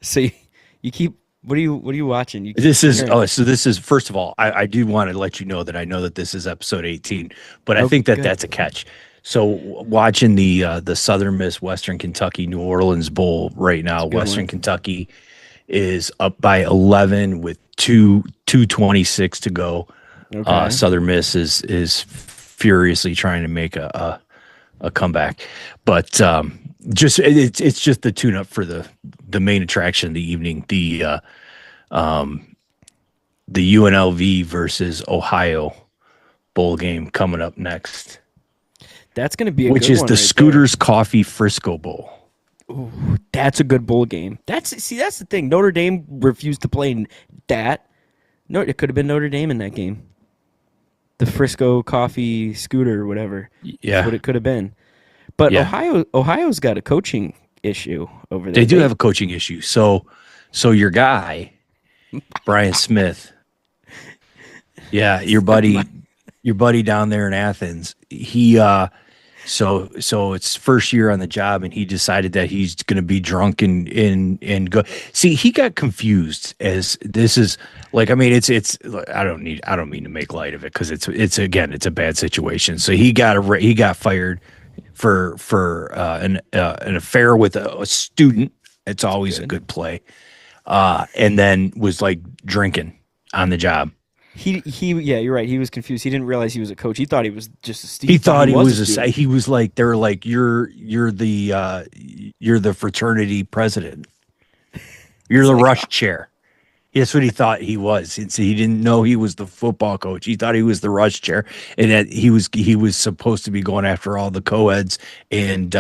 So you keep what are you watching? You keep This is comparing. so this is first of all, I do want to let you know that I know that this is episode 18, but I Oh, think that good. that's a catch. So watching the Southern Miss Western Kentucky New Orleans Bowl right It's now, a good Western one. Kentucky is up by 11 with 2:26 to go. Okay. Southern Miss is furiously trying to make a comeback, but just it's just the tune up for the main attraction of the evening, the UNLV versus Ohio bowl game coming up next, That's going to be a which good is one the right there. Scooters Coffee Frisco Bowl. Ooh, that's a good bowl game. That's the thing. Notre Dame refused to play that. No, it could have been Notre Dame in that game. The Frisco Coffee Scooter or whatever. That's Yeah, what it could have been. But yeah, Ohio's got a coaching issue over they there. do have a coaching issue. So your guy Brian Smith, yeah, your buddy down there in Athens, so it's first year on the job, and he decided that he's going to be drunk and go. See, he got confused as this is like, I mean, it's I don't mean to make light of it because it's again it's a bad situation. So he got fired for an affair with a student. It's It's always a good. good play. And then was like drinking on the job. He yeah, you're right. He was confused. He didn't realize he was a coach. He thought he was just a He he thought he thought he was a was student. he was like they were like you're the fraternity president. You're It's the like, rush chair. That's what he thought he was. He didn't know he was the football coach. He thought he was the rush chair, and that he was supposed to be going after all the co-eds and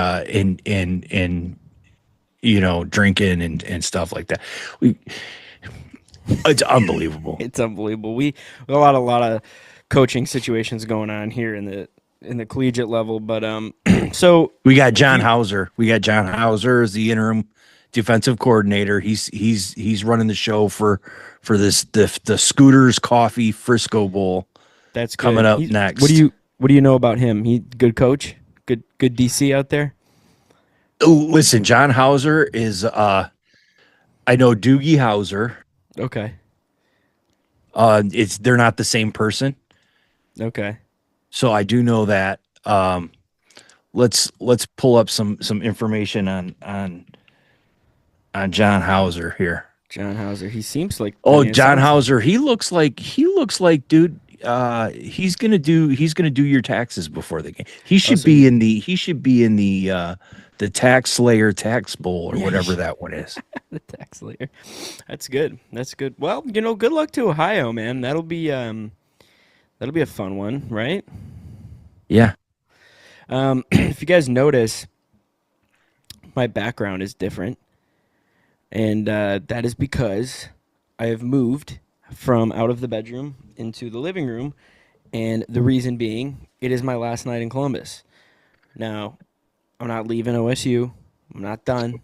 drinking and stuff like that. We, it's unbelievable. it's unbelievable. We a lot of coaching situations going on here in the collegiate level, but so We got if John you Hauser. We got John Hauser as the interim defensive coordinator. He's running the show for the Scooters Coffee Frisco Bowl that's coming good. up He's what do next. you know about him? He good coach, good DC out there. Oh, listen, John Hauser is I know Doogie Hauser. Okay, It's they're not the same person, okay. so I do know that. Let's pull up some information on John Hauser here. John Hauser. He seems like I Oh, mean it John sounds Hauser. He looks like dude. He's gonna do your taxes before the game. oh so he He should be in the tax slayer tax bowl or yeah whatever that one is. the tax layer. That's good. That's good. Well, good luck to Ohio, man. That'll be a fun one, right? Yeah. If you guys notice, my background is different, and that is because I have moved from out of the bedroom into the living room, and the reason being, it is my last night in Columbus. Now, I'm not leaving OSU. I'm not done.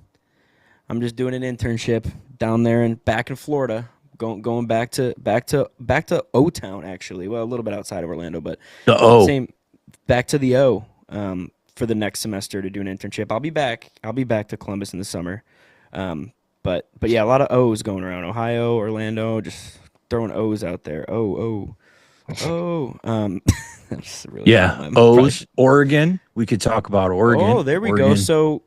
I'm just doing an internship down there and back in Florida. Going back to O Town actually. Well, a little bit outside of Orlando, but The O. same back to the O for the next semester to do an internship. I'll be back. I'll be back to Columbus in the summer. But yeah, a lot of O's going around. Ohio, Orlando, just throwing O's out there. Oh. That's really bad. Yeah. O's. Oregon. We could talk about Oh, Oregon. there we go. Oregon. So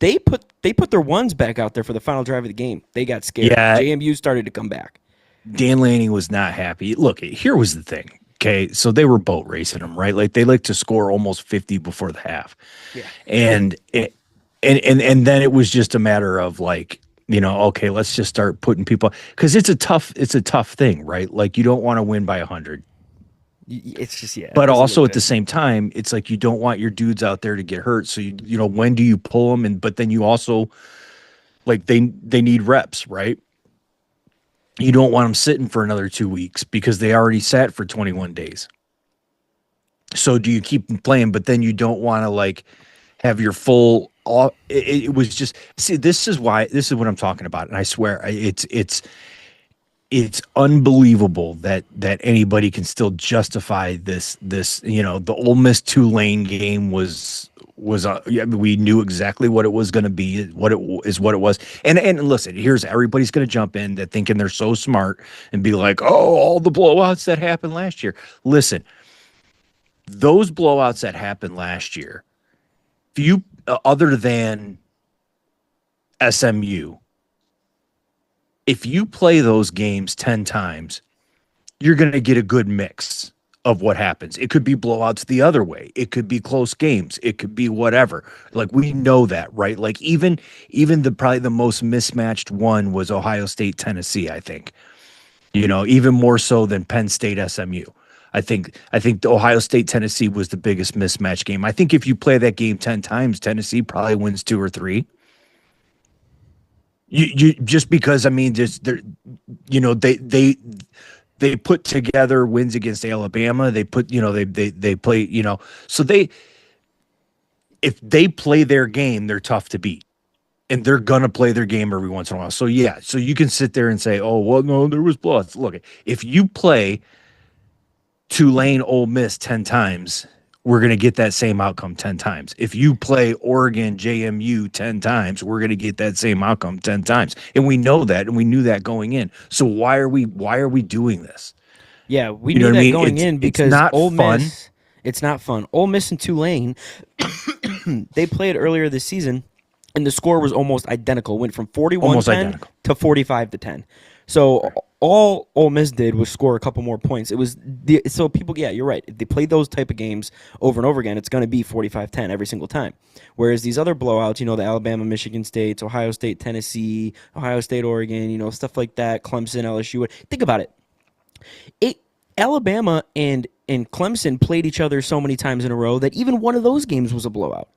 they put their ones back out there for the final drive of the game. They got scared. Yeah. JMU started to come back. Dan Lanning was not happy. Look, here was the thing. Okay, so they were boat racing them, right? Like they like to score almost 50 before the half, Yeah. and and then it was just a matter of like, okay, let's just start putting people because it's a tough thing, right? Like you don't want to win by 100, It's just yeah, it but doesn't look also at the good. same time, it's like you don't want your dudes out there to get hurt. So when do you pull them? And but then you also like they need reps, right? You don't want them sitting for another 2 weeks because they already sat for 21 days. So do you keep them playing? But then you don't want to like have your full. It was just see. This is what I'm talking about, and I swear it's unbelievable that anybody can still justify this. The Ole Miss Tulane game was yeah, we knew exactly what it was going to be, what it was. And listen, here's everybody's going to jump in that thinking they're so smart and be like, oh, all the blowouts that happened last year. Listen, those blowouts that happened last year, if you other than SMU, if you play those games 10 times, you're going to get a good mix of what happens. It could be blowouts the other way. It could be close games. It could be whatever. Like we know that, right? Like even the probably the most mismatched one was Ohio State Tennessee, I think. You know, even more so than Penn State SMU. I think the Ohio State Tennessee was the biggest mismatch game. I think if you play that game 10 times, Tennessee probably wins 2 or 3. You just because I mean just they're you know they put together wins against Alabama. They put they play so they if they play their game, they're tough to beat. And they're gonna play their game every once in a while. So yeah, so you can sit there and say, "Oh, well, no, there was blowouts." Look, if you play Tulane, Ole Miss 10 times, we're gonna get that same outcome 10 times. If you play Oregon, JMU 10 times, we're gonna get that same outcome 10 times. And we know that, and we knew that going in. So why are we doing this? Yeah, we You know knew what I that mean? going in It's because not Ole fun. Miss. It's not fun. Ole Miss and Tulane, they played earlier this season, and the score was almost identical. It went from Almost 41-10 identical. to 45-10. So all Ole Miss did was score a couple more points. It was so people. Yeah, you're right. If they played those type of games over and over again, it's going to be 45-10 every single time. Whereas these other blowouts, the Alabama, Michigan States, Ohio State, Tennessee, Ohio State, Oregon, stuff like that, Clemson, LSU. Think about it. It Alabama and Clemson played each other so many times in a row that even one of those games was a blowout.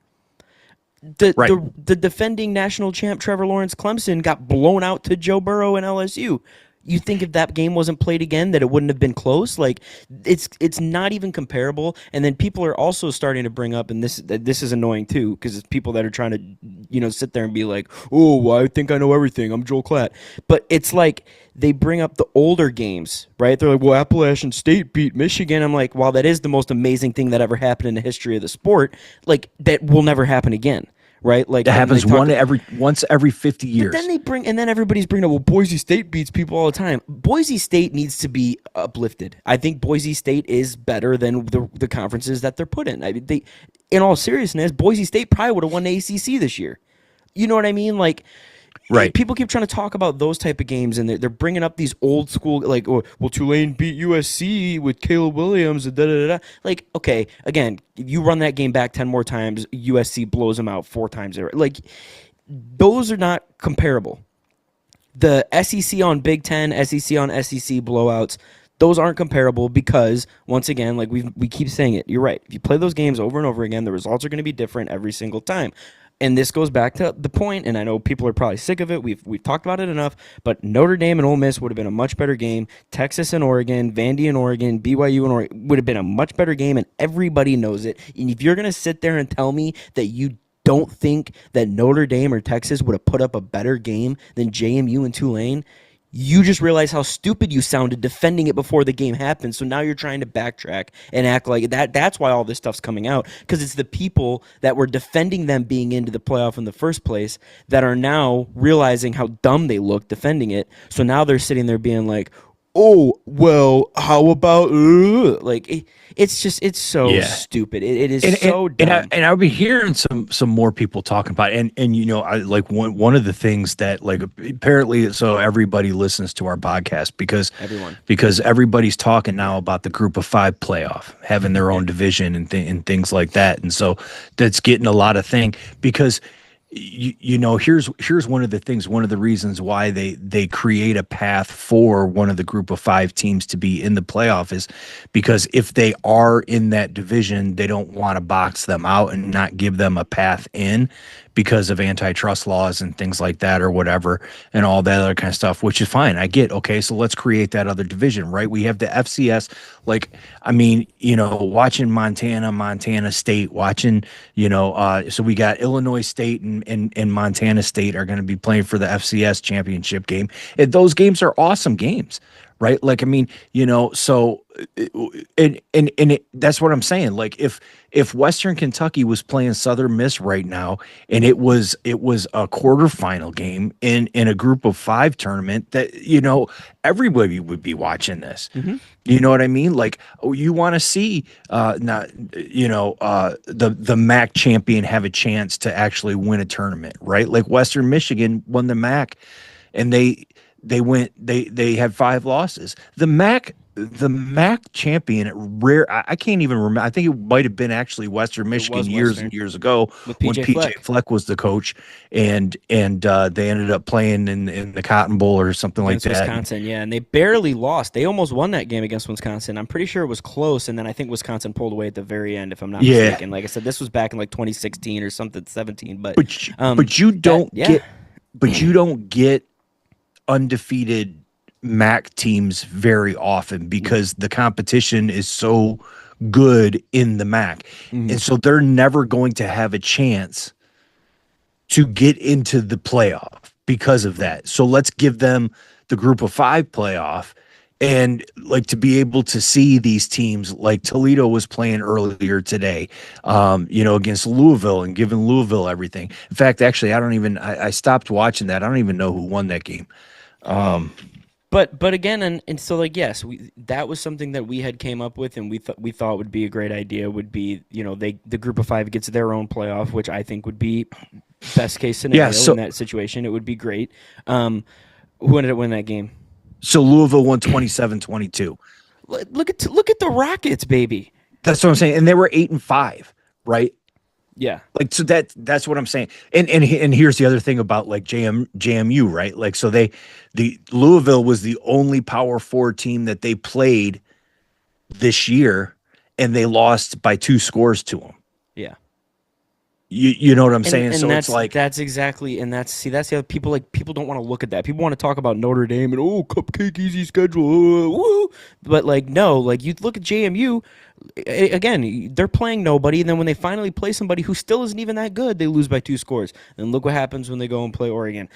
The, Right. the defending national champ Trevor Lawrence Clemson got blown out to Joe Burrow and LSU. You think if that game wasn't played again that it wouldn't have been close? Like it's not even comparable. And then people are also starting to bring up, and this is annoying too, because it's people that are trying to sit there and be like, oh, well, I think I know everything. I'm Joel Klatt. But it's like they bring up the older games, right? They're like, well, Appalachian State beat Michigan. I'm like, while that is the most amazing thing that ever happened in the history of the sport, like that will never happen again. Right, like That and they happens talk once every 50 but then years. and then everybody's bringing up, well, Boise State beats people all the time. Boise State needs to be uplifted. I think Boise State is better than the conferences that they're put in. I mean, in all seriousness, Boise State probably would have won the ACC this year. You know what I mean? Like, Right. people keep trying to talk about those type of games, and they're bringing up these old school, like, oh, well, Tulane beat USC with Caleb Williams, and da da da. Like, okay, again, if you run that game back 10 more times, USC blows them out 4 times. Like, those are not comparable. The SEC on Big Ten, SEC on SEC blowouts, those aren't comparable because, once again, like we keep saying it, you're right. If you play those games over and over again, the results are going to be different every single time. And this goes back to the point, and I know people are probably sick of it. We've talked about it enough, but Notre Dame and Ole Miss would have been a much better game. Texas and Oregon, Vandy and Oregon, BYU and Oregon would have been a much better game, and everybody knows it. And if you're going to sit there and tell me that you don't think that Notre Dame or Texas would have put up a better game than JMU and Tulane, you just realize how stupid you sounded defending it before the game happened. So now you're trying to backtrack and act like that. That's why all this stuff's coming out, because it's the people that were defending them being into the playoff in the first place that are now realizing how dumb they look defending it. So now they're sitting there being like, oh, well, how about like it's so Yeah. stupid. It is and so dumb. and I've been hearing some more people talking about it. And I like one of the things that like apparently so everybody listens to our podcast Everyone. because everybody's talking now about the group of 5 playoff having their own division and things like that. And so that's getting a lot of thing because here's one of the things, one of the reasons why they create a path for one of the group of 5 teams to be in the playoff is because if they are in that division, they don't want to box them out and not give them a path in because of antitrust laws and things like that or whatever and all that other kind of stuff, which is fine. I get, okay, so let's create that other division, right? We have the FCS, like, I mean, watching Montana State, watching, so we got Illinois State and Montana State are going to be playing for the FCS championship game. And those games are awesome games, right? Like, I mean, so that's what I'm saying. Like, if Western Kentucky was playing Southern Miss right now, and it was a quarterfinal game in a group of five tournament, that everybody would be watching this. Hmm. You know what I mean? Like, oh, you want to see not the MAC champion have a chance to actually win a tournament, right? Like Western Michigan won the MAC, and they had five losses. The MAC champion, rare. I can't even remember. I think it might have been actually Western It Michigan was years and Western years ago with when PJ PJ Fleck Fleck was the coach, and they ended up playing in the Cotton Bowl or something like against that. Wisconsin. Yeah, and they barely lost. They almost won that game against Wisconsin. I'm pretty sure it was close, and then I think Wisconsin pulled away at the very end, if I'm not Yeah, mistaken. Like I said, this was back in like 2016 or something, 17. But but you that don't yeah. get undefeated MAC teams very often No. because the competition is so good in the MAC. Hmm. And so they're never going to have a chance to get into the playoff because of Right. that. So let's give them the group of five playoff, and like to be able to see these teams like Toledo was playing earlier today, against Louisville and giving Louisville everything. In fact, actually, I stopped watching that. I don't even know who won that game. Um, But again, and so like yes, that was something that we had came up with, and we thought would be a great idea. Would be the group of five gets their own playoff, which I think would be best case yeah, scenario in so that situation. It would be great. Um, who ended up winning that game? so Louisville won 27-22. Look at the Rockets, baby. That's what I'm saying. And they were 8-5, right? Yeah, Like, so that's what I'm saying. And here's the other thing about like JMU, right? Like, so the Louisville was the only Power Four team that they played this year, and they lost by two scores to them. yeah. You know what I'm And saying? and So it's that's like, that's exactly and that's the other people don't want to look at that. People want to talk about Notre Dame and cupcake easy schedule, woo. But like no, like you look at JMU again, they're playing nobody, and then when they finally play somebody who still isn't even that good, they lose by two scores. And look what happens when they go and play Oregon.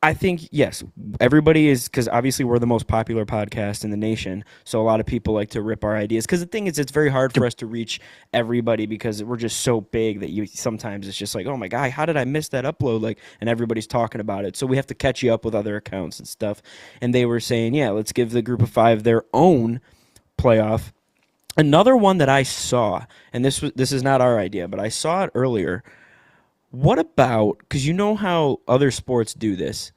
I think yes, everybody is because obviously we're the most popular podcast in the nation, so a lot of people like to rip our ideas. Because the thing is, it's very hard for us to reach everybody because we're just so big that you sometimes it's just like, oh my god, how did I miss that upload? Like, and everybody's talking about it, so we have to catch you up with other accounts and stuff. And they were saying, yeah, let's give the group of five their own playoff. Another one that I saw, and this is not our idea, but I saw it earlier. What about because you know how other sports do this?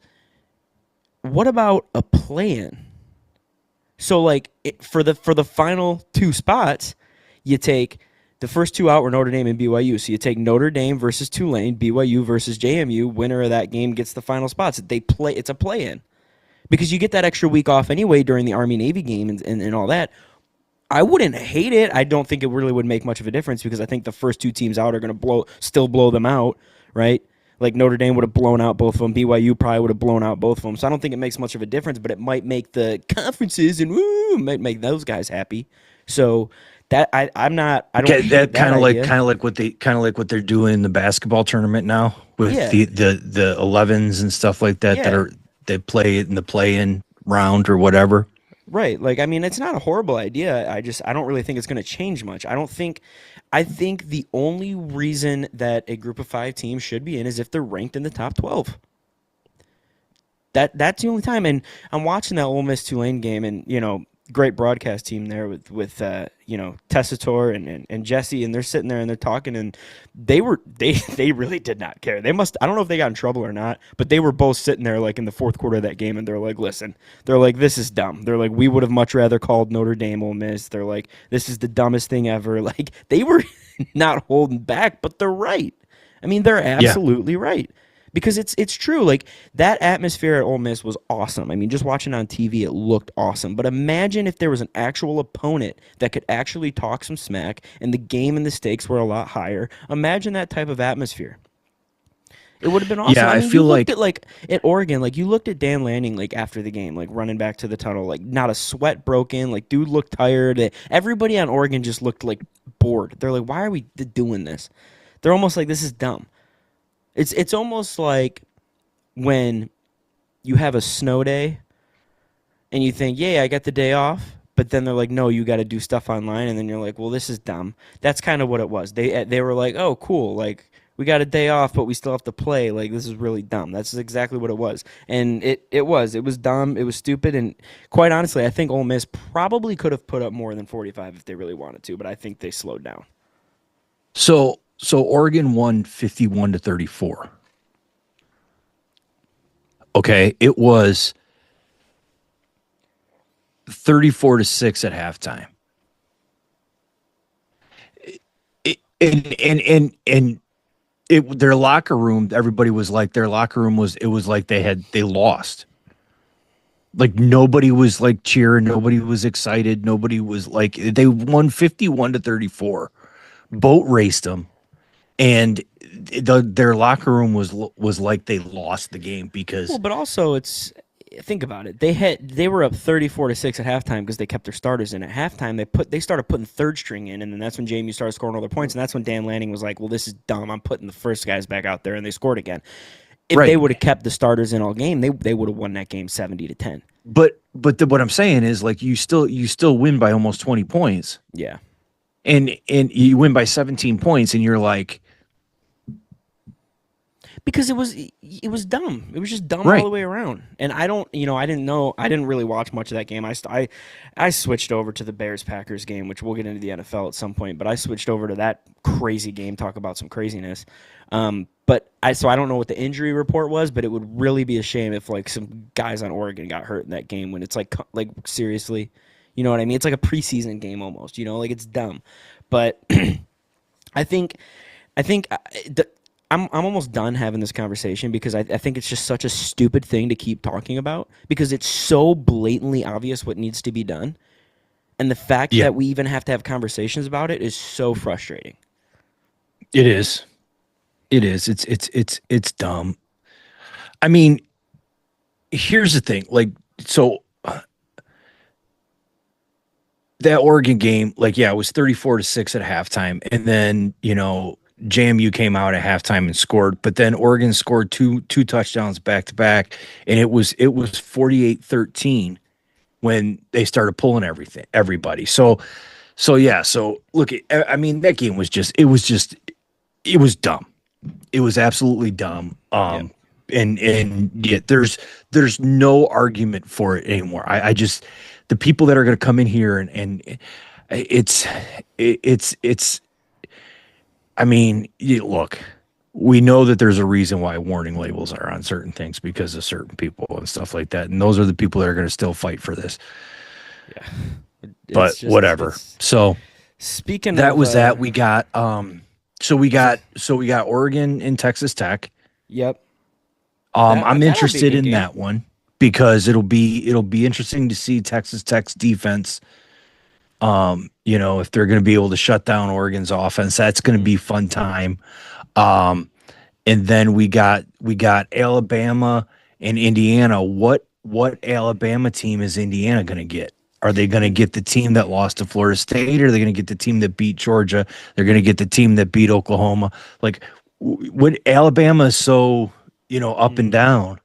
What about a play-in? So like for the final two spots, you take the first two out were Notre Dame and BYU. So you take Notre Dame versus Tulane, BYU versus JMU. Winner of that game gets the final spots. It's a play-in because you get that extra week off anyway during the Army Navy game and all that. I wouldn't hate it. I don't think it really would make much of a difference because I think the first two teams out are going to still blow them out, right? Like Notre Dame would have blown out both of them. BYU probably would have blown out both of them. So I don't think it makes much of a difference, but it might make the conferences and might make those guys happy. So that I'm not. I don't get hate that that idea. kind of like what they're doing in the basketball tournament now with Yeah, the 11s and stuff like that yeah. that play in the play-in round or whatever. Right. Like I mean it's not a horrible idea. I don't really think it's going to change much. I think the only reason that a group of 5 teams should be in is if they're ranked in the top 12. That's the only time and I'm watching that Ole Miss Tulane game and great broadcast team there with Tessitore and Jesse and they're sitting there and they're talking and they really did not care. I don't know if they got in trouble or not, but they were both sitting there like in the fourth quarter of that game and they're like, listen, they're like, this is dumb. They're like, we would have much rather called Notre Dame Ole Miss. They're like, this is the dumbest thing ever. Like they were not holding back, but they're right. I mean, they're Yeah. absolutely right. Because it's true. Like that atmosphere at Ole Miss was awesome. I mean, just watching on TV, it looked awesome. But imagine if there was an actual opponent that could actually talk some smack, and the game and the stakes were a lot higher. Imagine that type of atmosphere. It would have been awesome. Yeah, I I mean, you feel looked like at like at Oregon, like you looked at Dan Lanning like after the game, like running back to the tunnel, like not a sweat broken, like dude looked tired. Everybody on Oregon just looked like bored. They're like, why are we doing this? They're almost like this is dumb. It's almost like when you have a snow day and you think, yeah, I got the day off. But then they're like, no, you got to do stuff online, and then you're like, well, this is dumb. That's kind of what it was. They were like, oh, cool, like we got a day off, but we still have to play. Like this is really dumb. That's exactly what it was, and it was dumb. It was stupid, and quite honestly, I think Ole Miss probably could have put up more than 45 if they really wanted to, but I think they slowed down. So Oregon won 51-34. Okay, it was 34-6 at halftime. And their locker room, everybody was like, their locker room was, it was like they lost. Like nobody was like cheering, nobody was excited, nobody was like, they won 51-34, boat raced them, and their locker room was like they lost the game Well, because but also it's think about it. They were up 34-6 at halftime because they kept their starters in. At halftime, they started putting third string in, and then that's when JMU started scoring all their points, and that's when Dan Lanning was like, "Well, this is dumb. I'm putting the first guys back out there," and they scored again. If they right. would have kept the starters in all game, they would have won that game 70-10. What I'm saying is like you still win by almost 20 points, Yeah. and you win by 17 points, and you're like, Because it was dumb. It was just dumb all right. the way around. And I didn't really watch much of that game. I switched over to the Bears Packers game, which we'll get into the NFL at some point. But I switched over to that crazy game. Talk about some craziness. So I don't know what the injury report was, but it would really be a shame if like some guys on Oregon got hurt in that game. When it's like seriously, you know what I mean? It's like a preseason game almost. Like it's dumb. But I think I think I'm almost done having this conversation because I think it's just such a stupid thing to keep talking about because it's so blatantly obvious what needs to be done, and the fact Yeah, that we even have to have conversations about it is so frustrating. it is. It is. It's dumb. I mean, here's the thing. Like, so that Oregon game, like, yeah, it was 34-6 at halftime. And then, JMU came out at halftime and scored, but then Oregon scored two touchdowns back to back, and it was 48-13 when they started pulling everybody. So yeah, so look, I mean, that game was it was dumb. It was absolutely dumb. Yeah. And yeah, there's no argument for it anymore. I just, the people that are going to come in here and it's I mean, look, we know that there's a reason why warning labels are on certain things because of certain people and stuff like that, and those are the people that are going to still fight for this. Yeah. But It's just whatever. it's So speaking that of was that. We got Oregon and Texas Tech. yep. That I'm that'll be a interested good in game. that one because it'll be interesting to see Texas Tech's defense. If they're going to be able to shut down Oregon's offense, that's going to Mhm. be fun time. Um, and then we got Alabama and Indiana. What Alabama team is Indiana going to get? Are they going to get the team that lost to Florida State? Or are they going to get the team that beat Georgia? They're going to get the team that beat Oklahoma. Like, what Alabama is so up and Mm. down.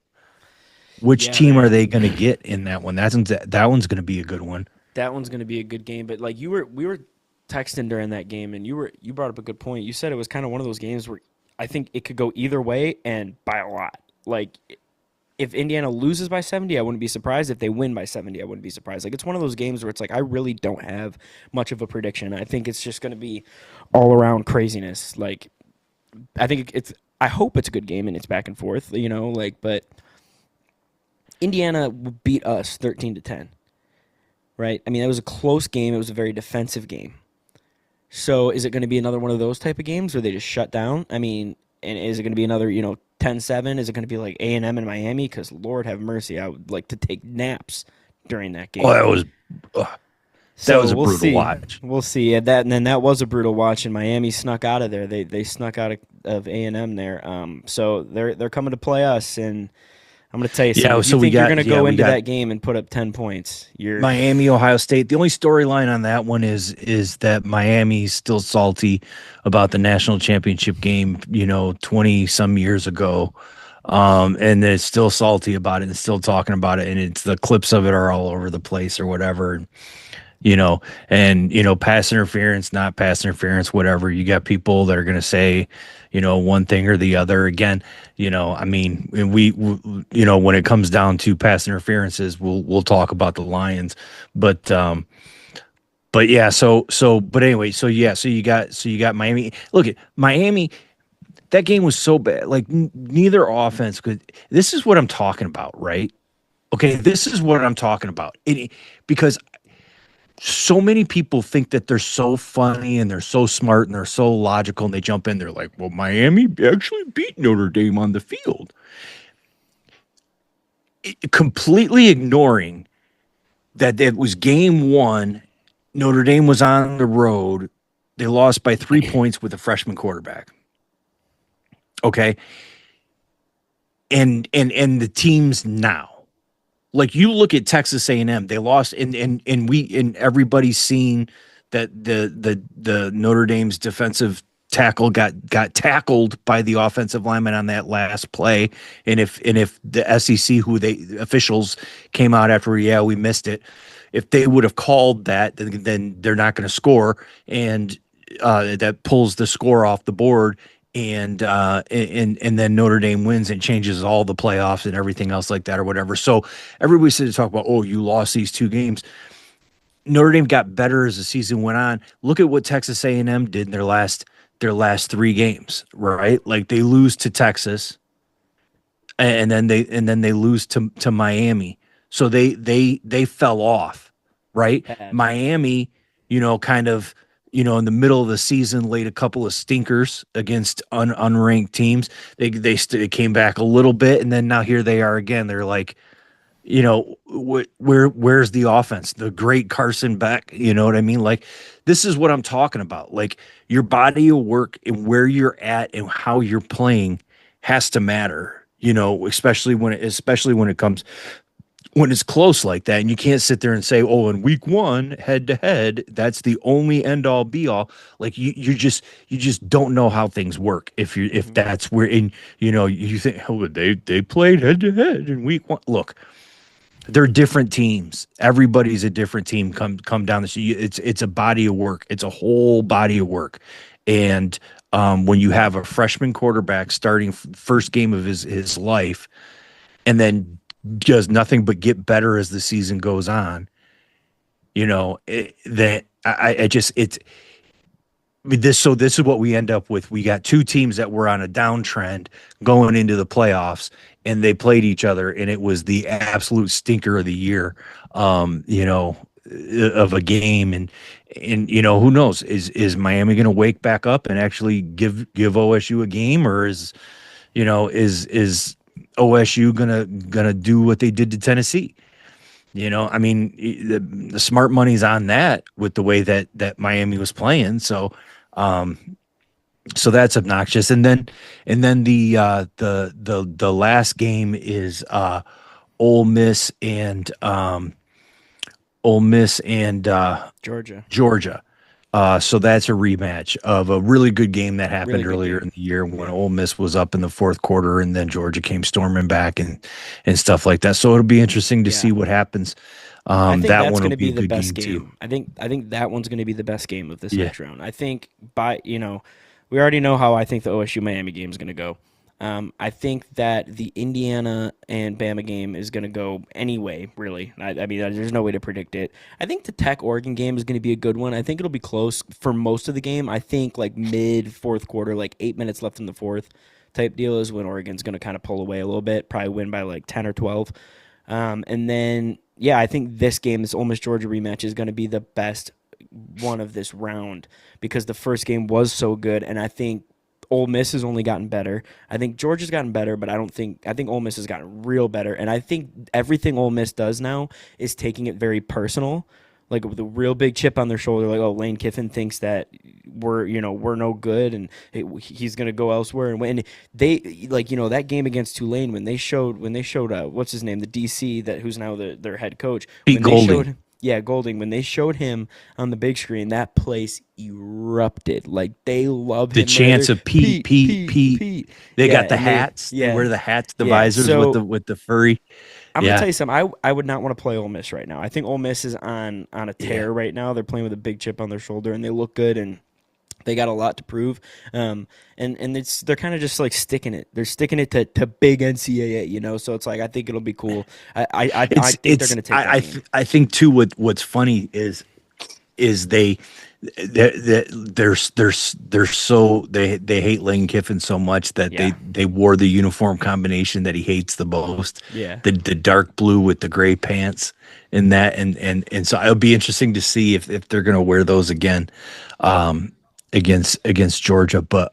Which Yeah, team are they man. going to get in that one? That one's going to be a good one. That one's going to be a good game. But like we were texting during that game, and you brought up a good point. You said it was kind of one of those games where I think it could go either way and by a lot. Like if Indiana loses by 70, I wouldn't be surprised. If they win by 70, I wouldn't be surprised. Like it's one of those games where it's like I really don't have much of a prediction. I think it's just going to be all around craziness. Like I think it's I hope it's a good game and it's back and forth, but Indiana beat us 13-10. Right? I mean, it was a close game. It was a very defensive game. So is it going to be another one of those type of games where they just shut down? I mean, and is it going to be another, 10-7? Is it going to be like A&M in Miami? Because Lord have mercy, I would like to take naps during that Oh, game. that So was a we'll brutal see. watch. We'll see. And then that was a brutal watch, and Miami snuck out of there. They snuck out of A&M there. So they're coming to play us, and I'm going to tell you something. Yeah, If you so we think you're got going to yeah, go we into got that game and put up 10 points, you're Miami, Ohio State. The only storyline on that one is that Miami's still salty about the national championship game, 20 some years ago. And it's still salty about it and still talking about it. And it's the clips of it are all over the place or whatever, you know, and, pass interference, not pass interference, whatever. You got people that are going to say, one thing or the other. Again, I mean, when it comes down to pass interferences, we'll talk about the Lions, but, yeah, but anyway, so you got Miami. Look at Miami. That game was so bad. Like neither offense could. This is what I'm talking about, right? Okay, this is what I'm talking about. Because so many people think that they're so funny and they're so smart and they're so logical and they jump in. They're like, well, Miami actually beat Notre Dame on the field, completely ignoring that it was game one. Notre Dame was on the road. They lost by 3 points with a freshman quarterback. Okay. And the teams now. Like you look at Texas A&M, they lost and everybody's seen that the Notre Dame's defensive tackle got tackled by the offensive lineman on that last play. And if the SEC the officials came out after, yeah, we missed it. If they would have called that, then they're not going to score, and that pulls the score off the board, and then Notre Dame wins and changes all the playoffs and everything else like that or whatever. So everybody said to talk about, oh, you lost these two games. Notre Dame got better as the season went on. Look at what Texas A&M did in their last three games, right? Like they lose to Texas, and then they lose to Miami. So they fell off, right? Bad. Miami, kind of, in the middle of the season, laid a couple of stinkers against unranked teams. They came back a little bit, and then now here they are again. They're like, where's the offense? The great Carson Beck, you know what I mean? Like, this is what I'm talking about. Like, your body of work and where you're at and how you're playing has to matter. Especially when it comes when it's close like that, and you can't sit there and say, "Oh, in week one, head to head, that's the only end all be all." Like you just don't know how things work if Hmm. that's where you think, "Oh, they played head to head in week one." Look, they're different teams. Everybody's a different team. Come down the street. It's a body of work. It's a whole body of work, and when you have a freshman quarterback starting first game of his life and then does nothing but get better as the season goes on. That I just it's this. So this is what we end up with. We got two teams that were on a downtrend going into the playoffs, and they played each other, and it was the absolute stinker of the year. Of a game, and who knows, is Miami going to wake back up and actually give OSU a game, or is OSU gonna do what they did to Tennessee? I mean, the smart money's on that with the way that Miami was playing. So that's obnoxious. And then the last game is Ole Miss and Georgia. Georgia. So that's a rematch of a really good game that Really happened good earlier game. in the year when Yeah. Ole Miss was up in the fourth quarter, and then Georgia came storming back and stuff like that. So it'll be interesting to Yeah. see what happens. I think That that's one going will to be a be the good best game too. game. I think that one's going to be the best game of this Yeah. next round. I think we already know how I think the OSU Miami game is going to go. I think that the Indiana and Bama game is going to go anyway, really. I mean, there's no way to predict it. I think the Tech Oregon game is going to be a good one. I think it'll be close for most of the game. I think like mid fourth quarter, like 8 minutes left in the fourth type deal is when Oregon's going to kind of pull away a little bit, probably win by like 10 or 12. And then, yeah, I think this game, this Ole Miss Georgia rematch, is going to be the best one of this round because the first game was so good, and I think Ole Miss has only gotten better. I think Georgia's gotten better, but I think Ole Miss has gotten real better, and I think everything Ole Miss does now is taking it very personal, like with a real big chip on their shoulder. Like, oh, Lane Kiffin thinks that we're no good, and he's gonna go elsewhere. And when they like that game against Tulane when they showed what's his name, the DC that who's now their head coach, Pete when they showed Golding. Yeah, Golding. When they showed him on the big screen, that place erupted. Like they love The him there. They're chance of Pete, Pete, Pete, Pete, Pete. Pete. They Yeah, got the and they hats. They yeah, wear the hats, the yeah. visors with So the furry. I'm gonna Yeah, tell you something. I would not want to play Ole Miss right now. I think Ole Miss is on a yeah. tear right now. They're playing with a big chip on their shoulder, and they look good, and they got a lot to prove. Um, and they're kind of just like sticking it. They're sticking it to big NCAA, you know. So it's like I think it'll be cool. I think they're It's gonna take that game. I think too. What's funny is they're so they hate Lane Kiffin so much that Yeah, they wore the uniform combination that he hates the most, yeah. the dark blue with the gray pants and that and so it'll be interesting to see if they're gonna wear those again, against Georgia, but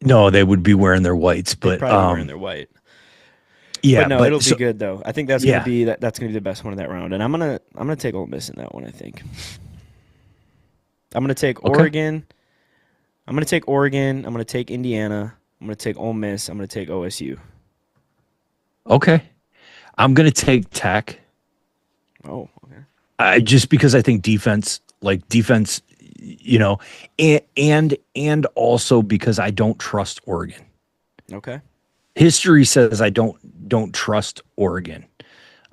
no, they would be wearing their whites, They'd but probably be wearing their white. But yeah, no, it'll but be so good though. I think that's gonna yeah, be that's gonna be the best one of that round. And I'm gonna take Ole Miss in that one. I think I'm gonna take okay, Oregon. I'm gonna take Oregon. I'm gonna take Indiana. I'm gonna take Ole Miss. I'm gonna take OSU. okay. I'm gonna take Tech. Oh, okay. Just because I think defense, you know, and also because I don't trust Oregon. Okay. History says I don't trust Oregon.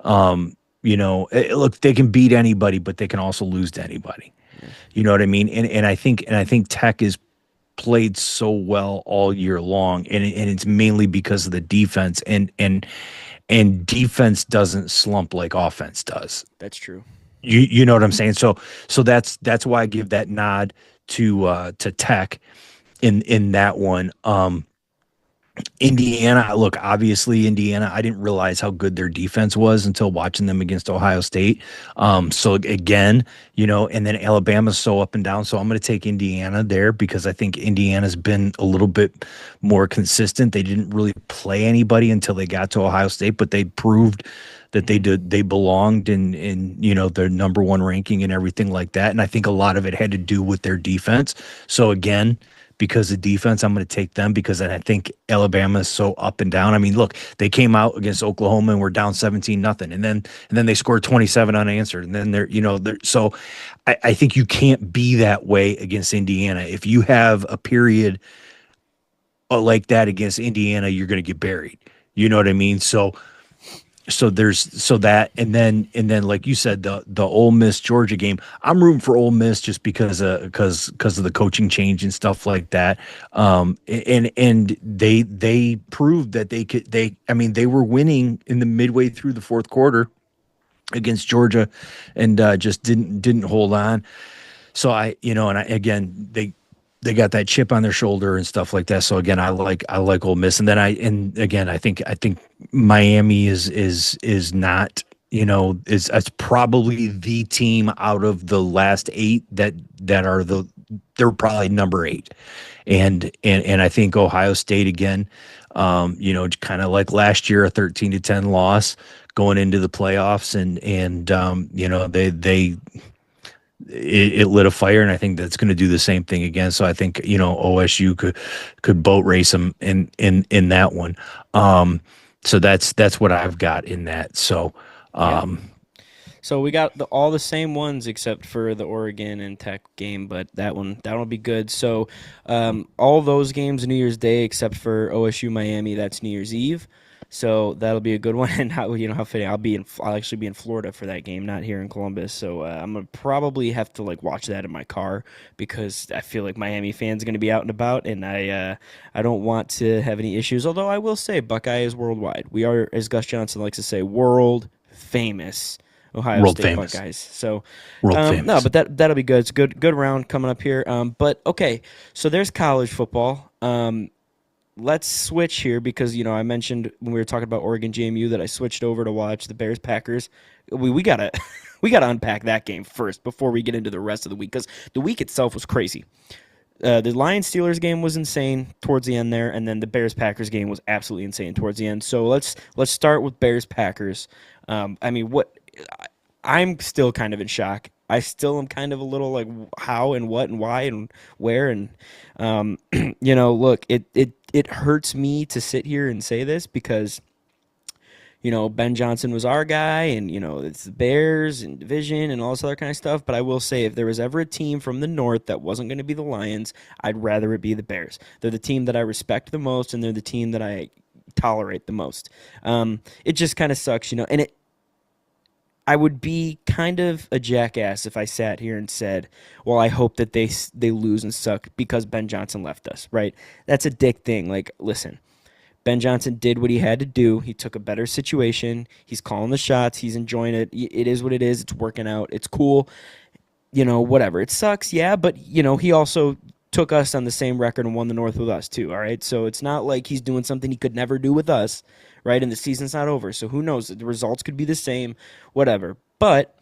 Look, they can beat anybody, but they can also lose to anybody. Yeah. You know what I mean? And I think Tech is played so well all year long, and it's mainly because of the defense, and defense doesn't slump like offense does. That's true. You know what I'm saying? So that's why I give that nod to Tech in that one. Indiana, look, obviously Indiana, I didn't realize how good their defense was until watching them against Ohio State. So again, and then Alabama's so up and down. So I'm going to take Indiana there because I think Indiana's been a little bit more consistent. They didn't really play anybody until they got to Ohio State, but they proved that they belonged in their number one ranking and everything like that. And I think a lot of it had to do with their defense. So again, because of defense, I'm going to take them because I think Alabama is so up and down. I mean, look, they came out against Oklahoma and were down 17-0, and then they scored 27 unanswered, and then so I think you can't be that way against Indiana. If you have a period like that against Indiana, you're going to get buried. You know what I mean? So that and then like you said, the Ole Miss Georgia game, I'm rooting for Ole Miss just because of the coaching change and stuff like that. And they proved that they were winning in the midway through the fourth quarter against Georgia, and just didn't hold on. So again, they got that chip on their shoulder and stuff like that. So again, I like Ole Miss, and again, I think Miami is not, it's probably the team out of the last eight that are they're probably number eight, and I think Ohio State again, kind of like last year, a 13-10 loss going into the playoffs, and it lit a fire, and I think that's going to do the same thing again. So I think OSU could boat race them in that one. So that's what I've got in that. So Yeah. So we got all the same ones except for the Oregon and Tech game, but that'll be good. So all those games New Year's Day except for OSU Miami, that's New Year's Eve. So that'll be a good one. And how fitting. I'll actually be in Florida for that game, not here in Columbus. So I'm gonna probably have to like watch that in my car because I feel like Miami fans gonna be out and about, and I don't want to have any issues. Although I will say Buckeye is worldwide. We are, as Gus Johnson likes to say, world famous Ohio world State famous, Buckeyes. So, world no, famous. but that'll be good. It's good round coming up here. But okay, so there's college football. Let's switch here because I mentioned when we were talking about Oregon JMU that I switched over to watch the Bears Packers. We gotta we gotta unpack that game first before we get into the rest of the week because the week itself was crazy. The Lions Steelers game was insane towards the end there, and then the Bears Packers game was absolutely insane towards the end. So let's start with Bears Packers. I mean, I'm still kind of in shock. I still am kind of a little like how and what and why and where and look, it hurts me to sit here and say this because Ben Johnson was our guy, and it's the Bears and division and all this other kind of stuff. But I will say, if there was ever a team from the North that wasn't going to be the Lions, I'd rather it be the Bears. They're the team that I respect the most, and they're the team that I tolerate the most. It just kind of sucks, and I would be kind of a jackass if I sat here and said, "Well, I hope that they lose and suck because Ben Johnson left us." Right? That's a dick thing. Like, listen, Ben Johnson did what he had to do. He took a better situation. He's calling the shots. He's enjoying it. It is what it is. It's working out. It's cool. Whatever. It sucks, yeah, but he also took us on the same record and won the North with us too. All right, so it's not like he's doing something he could never do with us, right? And the season's not over, so who knows? The results could be the same, whatever. But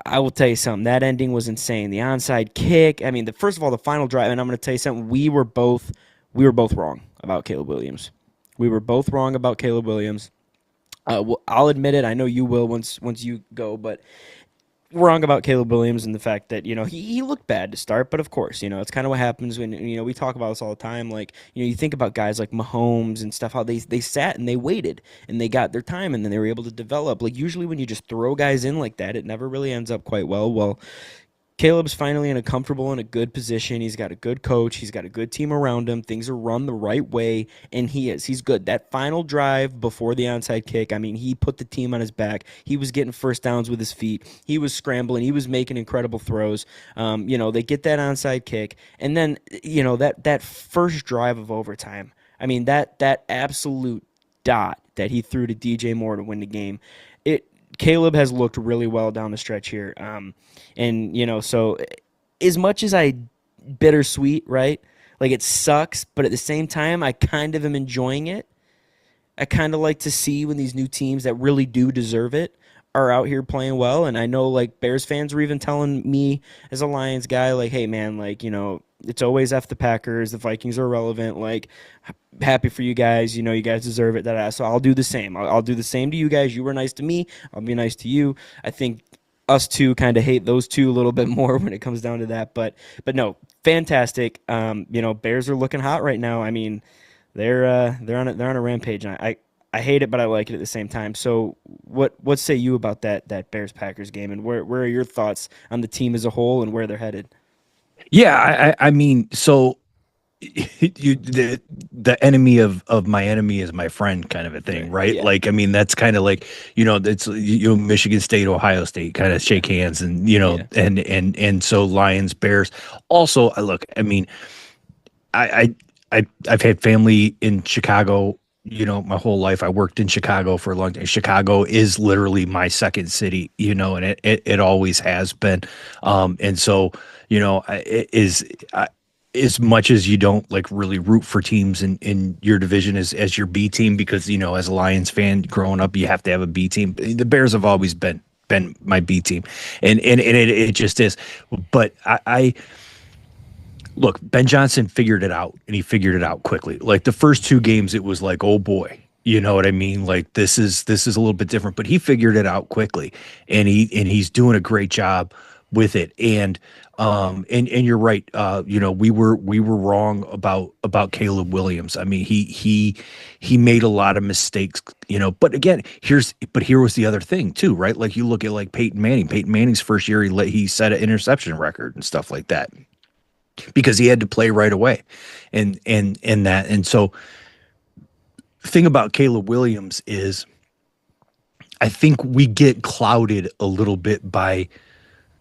I will tell you something. That ending was insane. The onside kick. I mean, first of all, the final drive. And I'm going to tell you something. We were both wrong about Caleb Williams. We were both wrong about Caleb Williams. Well, I'll admit it. I know you will once you go, but wrong about Caleb Williams and the fact that he looked bad to start, but of course it's kind of what happens when we talk about this all the time. Like you think about guys like Mahomes and stuff, how they sat and they waited and they got their time and then they were able to develop. Like usually when you just throw guys in like that, it never really ends up quite well. Well, Caleb's finally in a comfortable and a good position. He's got a good coach. He's got a good team around him. Things are run the right way, and he's good. That final drive before the onside kick, I mean, he put the team on his back. He was getting first downs with his feet. He was scrambling. He was making incredible throws. They get that onside kick, and then that first drive of overtime. I mean, that absolute dot that he threw to DJ Moore to win the game. Caleb has looked really well down the stretch here. So as much as I bittersweet, right? Like it sucks, but at the same time, I kind of am enjoying it. I kind of like to see when these new teams that really do deserve it are out here playing well. And I know like Bears fans were even telling me as a Lions guy, like, hey man, like, it's always F the Packers. The Vikings are irrelevant. Like, happy for you guys. You guys deserve it. So I'll do the same. I'll do the same to you guys. You were nice to me. I'll be nice to you. I think us two kind of hate those two a little bit more when it comes down to that. But no, fantastic. Bears are looking hot right now. I mean, they're on a rampage. And I hate it, but I like it at the same time. So what say you about that Bears Packers game, and where are your thoughts on the team as a whole and where they're headed? Yeah, I mean, so the enemy of my enemy is my friend kind of a thing, Right. right? Yeah. Like, I mean, that's kind of like, that's Michigan State, Ohio State kind of shake hands, and Yeah. and so Lions, Bears. Also, I look, I mean, I've had family in Chicago, my whole life. I worked in Chicago for a long time. Chicago is literally my second city, and it always has been. And so, it is as much as you don't like really root for teams in your division as your B team, because, as a Lions fan growing up, you have to have a B team. The Bears have always been my B team. And it just is. But I look, Ben Johnson figured it out, and he figured it out quickly. Like the first two games, it was like, oh boy, you know what I mean? Like this is a little bit different, but he figured it out quickly, and he's doing a great job with it. And you're right. We were wrong about Caleb Williams. I mean, he made a lot of mistakes, but again, here was the other thing too, right? Like you look at like Peyton Manning. Peyton Manning's first year, he set an interception record and stuff like that, because he had to play right away. And so the thing about Caleb Williams is I think we get clouded a little bit by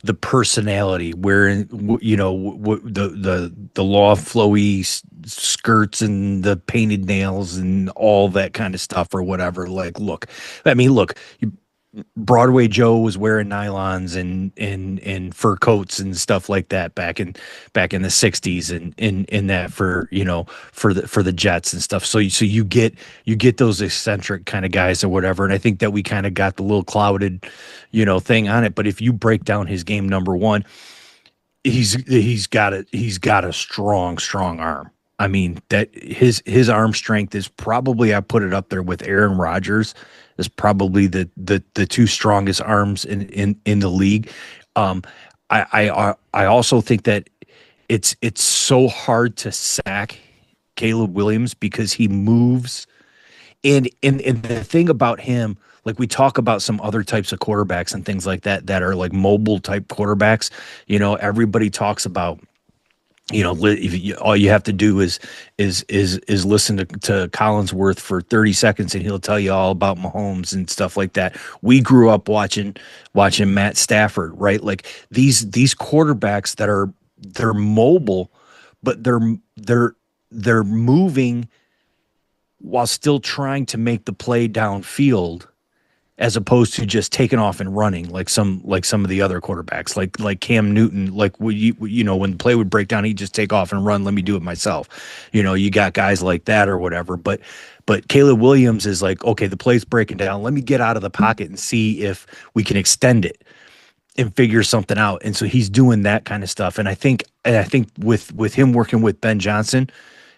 the personality, where the law flowy skirts and the painted nails and all that kind of stuff or whatever. Like, look, Broadway Joe was wearing nylons and fur coats and stuff like that back in the 60s, and in that for the Jets and stuff. So you get those eccentric kind of guys or whatever. And I think that we kind of got the little clouded thing on it. But if you break down his game, number one, he's got a strong arm. I mean, that his arm strength is probably, I put it up there with Aaron Rodgers, is probably the two strongest arms in the league. I also think that it's so hard to sack Caleb Williams because he moves And the thing about him, like we talk about some other types of quarterbacks and things like that that are like mobile type quarterbacks. Everybody talks about, all you have to do is listen to Collinsworth for 30 seconds and he'll tell you all about Mahomes and stuff like that. We grew up watching Matt Stafford, right? Like these quarterbacks they're mobile, but they're moving while still trying to make the play downfield, as opposed to just taking off and running like some of the other quarterbacks, like Cam Newton. Like when the play would break down, he'd just take off and run. Let me do it myself. You got guys like that or whatever. But Caleb Williams is like, okay, the play's breaking down. Let me get out of the pocket and see if we can extend it and figure something out. And so he's doing that kind of stuff. And I think with him working with Ben Johnson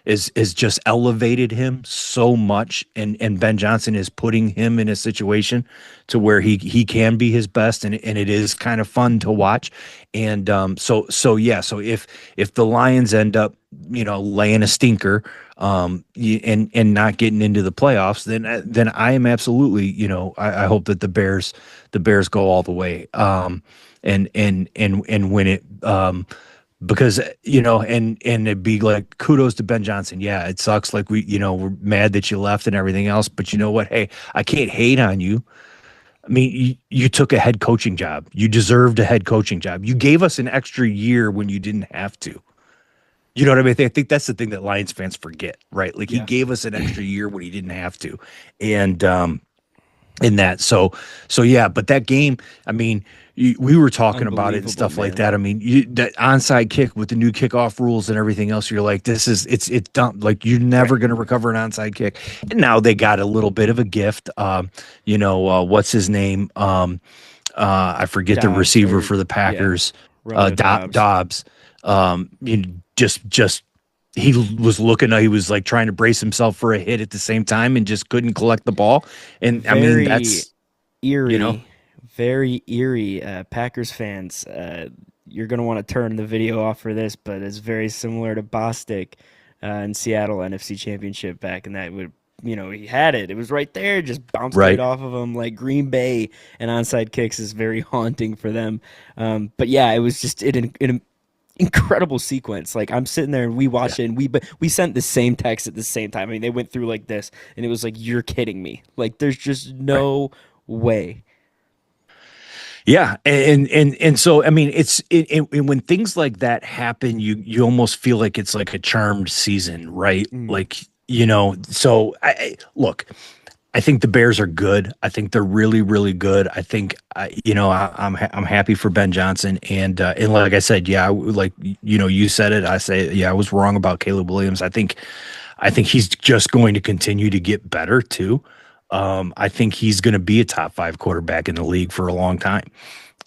is just elevated him so much, and Ben Johnson is putting him in a situation to where he can be his best, and it is kind of fun to watch. And so if the Lions end up laying a stinker and not getting into the playoffs, then I am absolutely, I hope that the Bears go all the way and win it. Because and it'd be like, kudos to Ben Johnson. Yeah, it sucks, like we're mad that you left and everything else, but you know what, hey, I can't hate on you. I mean, you took a head coaching job. You deserved a head coaching job. You gave us an extra year when you didn't have to. You know what I mean? I think that's the thing that Lions fans forget, right? Like, he gave us an extra year when he didn't have to. And in that. So yeah, but that game, I mean, we were talking about it and stuff like that. I mean, that onside kick with the new kickoff rules and everything else, you're like, it's dumb. Like, you're never going to recover an onside kick. And now they got a little bit of a gift. What's his name? I forget the receiver for the Packers. Dobbs. Just he was looking, he was like trying to brace himself for a hit at the same time and just couldn't collect the ball. And very, I mean, that's eerie, very eerie. Packers fans, you're going to want to turn the video off for this, but it's very similar to Bostic in Seattle NFC Championship back in that. He had it. It was right there, just bounced right off of him. Like Green Bay and onside kicks is very haunting for them. But yeah, it was just an incredible sequence. Like, I'm sitting there and we watched it, and we sent the same text at the same time. I mean, they went through like this, and it was like, you're kidding me. Like, there's just no way. Yeah, and so I mean, when things like that happen, you almost feel like it's like a charmed season, right? Like, so look, I think the Bears are good. I think they're really, really good. I think I'm happy for Ben Johnson, and like I said, yeah, like you said it. I say, yeah, I was wrong about Caleb Williams. I think he's just going to continue to get better too. I think he's going to be a top 5 quarterback in the league for a long time.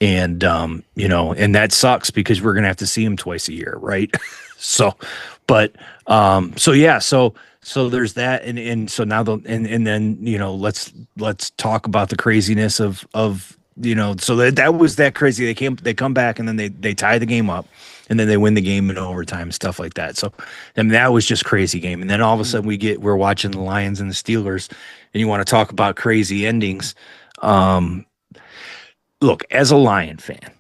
And, and that sucks because we're going to have to see him twice a year. Right. So there's that. And so now and then, let's talk about the craziness of, so that was that crazy. They come back and then they tie the game up, and then they win the game in overtime and stuff like that. So, I mean, that was just crazy game. And then all of a sudden we're watching the Lions and the Steelers, and you want to talk about crazy endings. Look, as a Lion fan,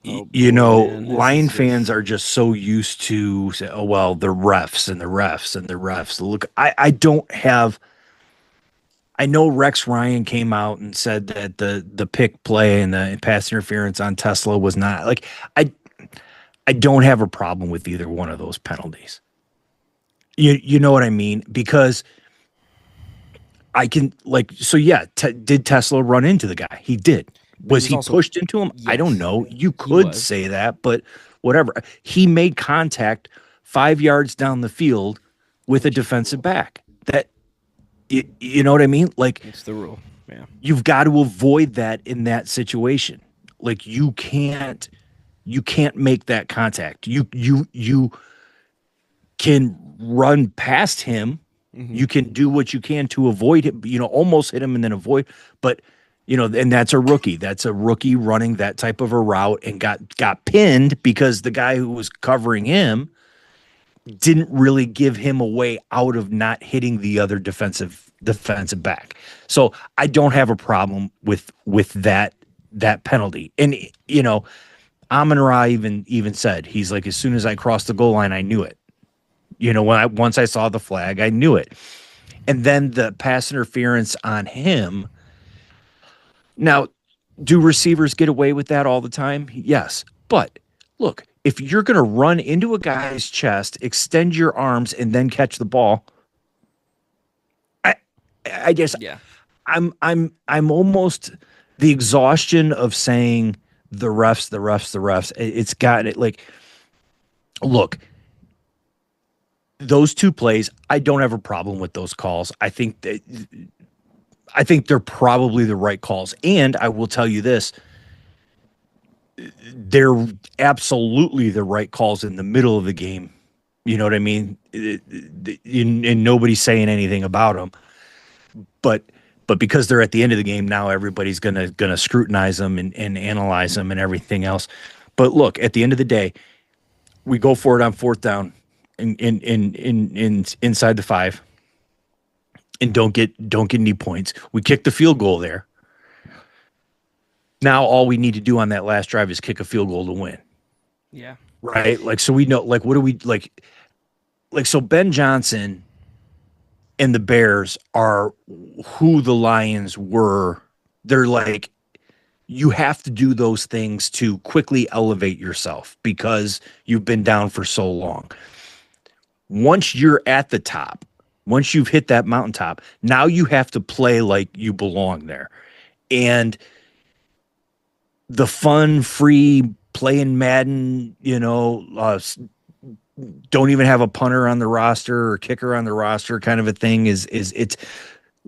Lion fans are just so used to say, oh, well, the refs and the refs and the refs. Look, I know Rex Ryan came out and said that the pick play and the pass interference on Tesla was not, like, I don't have a problem with either one of those penalties. You know what I mean? Because I can, like, so yeah, did Tesla run into the guy? He did. Was he pushed into him? Yes, I don't know. You could say that, but whatever. He made contact 5 yards down the field with a defensive back. That, you know what I mean? Like, it's the rule. Yeah. You've got to avoid that in that situation. Like, you can't make that contact. You can run past him. Mm-hmm. You can do what you can to avoid him, almost hit him and then avoid, but and that's a rookie. That's a rookie running that type of a route and got pinned because the guy who was covering him didn't really give him a way out of not hitting the other defensive back. So I don't have a problem with that penalty. And Amon Ra even said, he's like, as soon as I crossed the goal line, I knew it. Once I saw the flag, I knew it. And then the pass interference on him. Now, do receivers get away with that all the time? Yes. But look, if you're going to run into a guy's chest, extend your arms, and then catch the ball, I, I guess Yeah. I'm almost the exhaustion of saying the refs, the refs, the refs. It's got it. Like, look, those two plays, I don't have a problem with those calls. I think they're probably the right calls. And I will tell you this, they're absolutely the right calls in the middle of the game. You know what I mean? And nobody's saying anything about them. But because they're at the end of the game now, everybody's gonna scrutinize them and analyze them and everything else. But look, at the end of the day, we go for it on fourth down in inside the 5 and don't get any points. We kick the field goal there. Now all we need to do on that last drive is kick a field goal to win. Yeah. Right? Like, so we know, like, what do we like so Ben Johnson and the Bears are who the Lions were. They're like, you have to do those things to quickly elevate yourself because you've been down for so long. Once you're at the top, once you've hit that mountaintop, now you have to play like you belong there. And the fun, free playing Madden, don't even have a punter on the roster or kicker on the roster kind of a thing is it's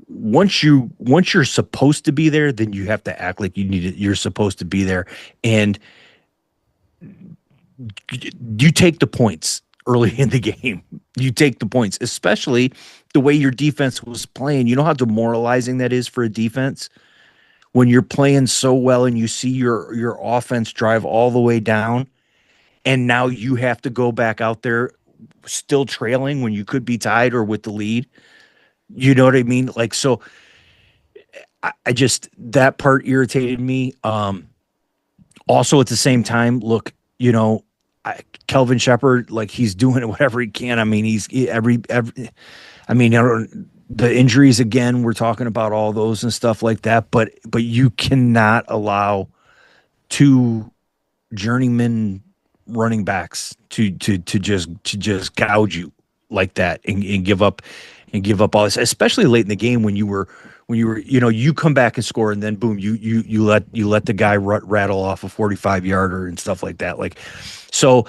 once you're supposed to be there, then you have to act like you're supposed to be there. And you take the points early in the game. You take the points, especially the way your defense was playing. You know how demoralizing that is for a defense when you're playing so well and you see your offense drive all the way down, and now you have to go back out there still trailing when you could be tied or with the lead. You know what I mean? Like, so I just, that part irritated me. Also at the same time, look, Kelvin Shepard, like, he's doing whatever he can. I mean, I mean, the injuries again, we're talking about all those and stuff like that, but you cannot allow two journeyman running backs to just gouge you like that and give up all this, especially late in the game when you were you come back and score and then boom, you let the guy rattle off a 45-yarder and stuff like that. Like, so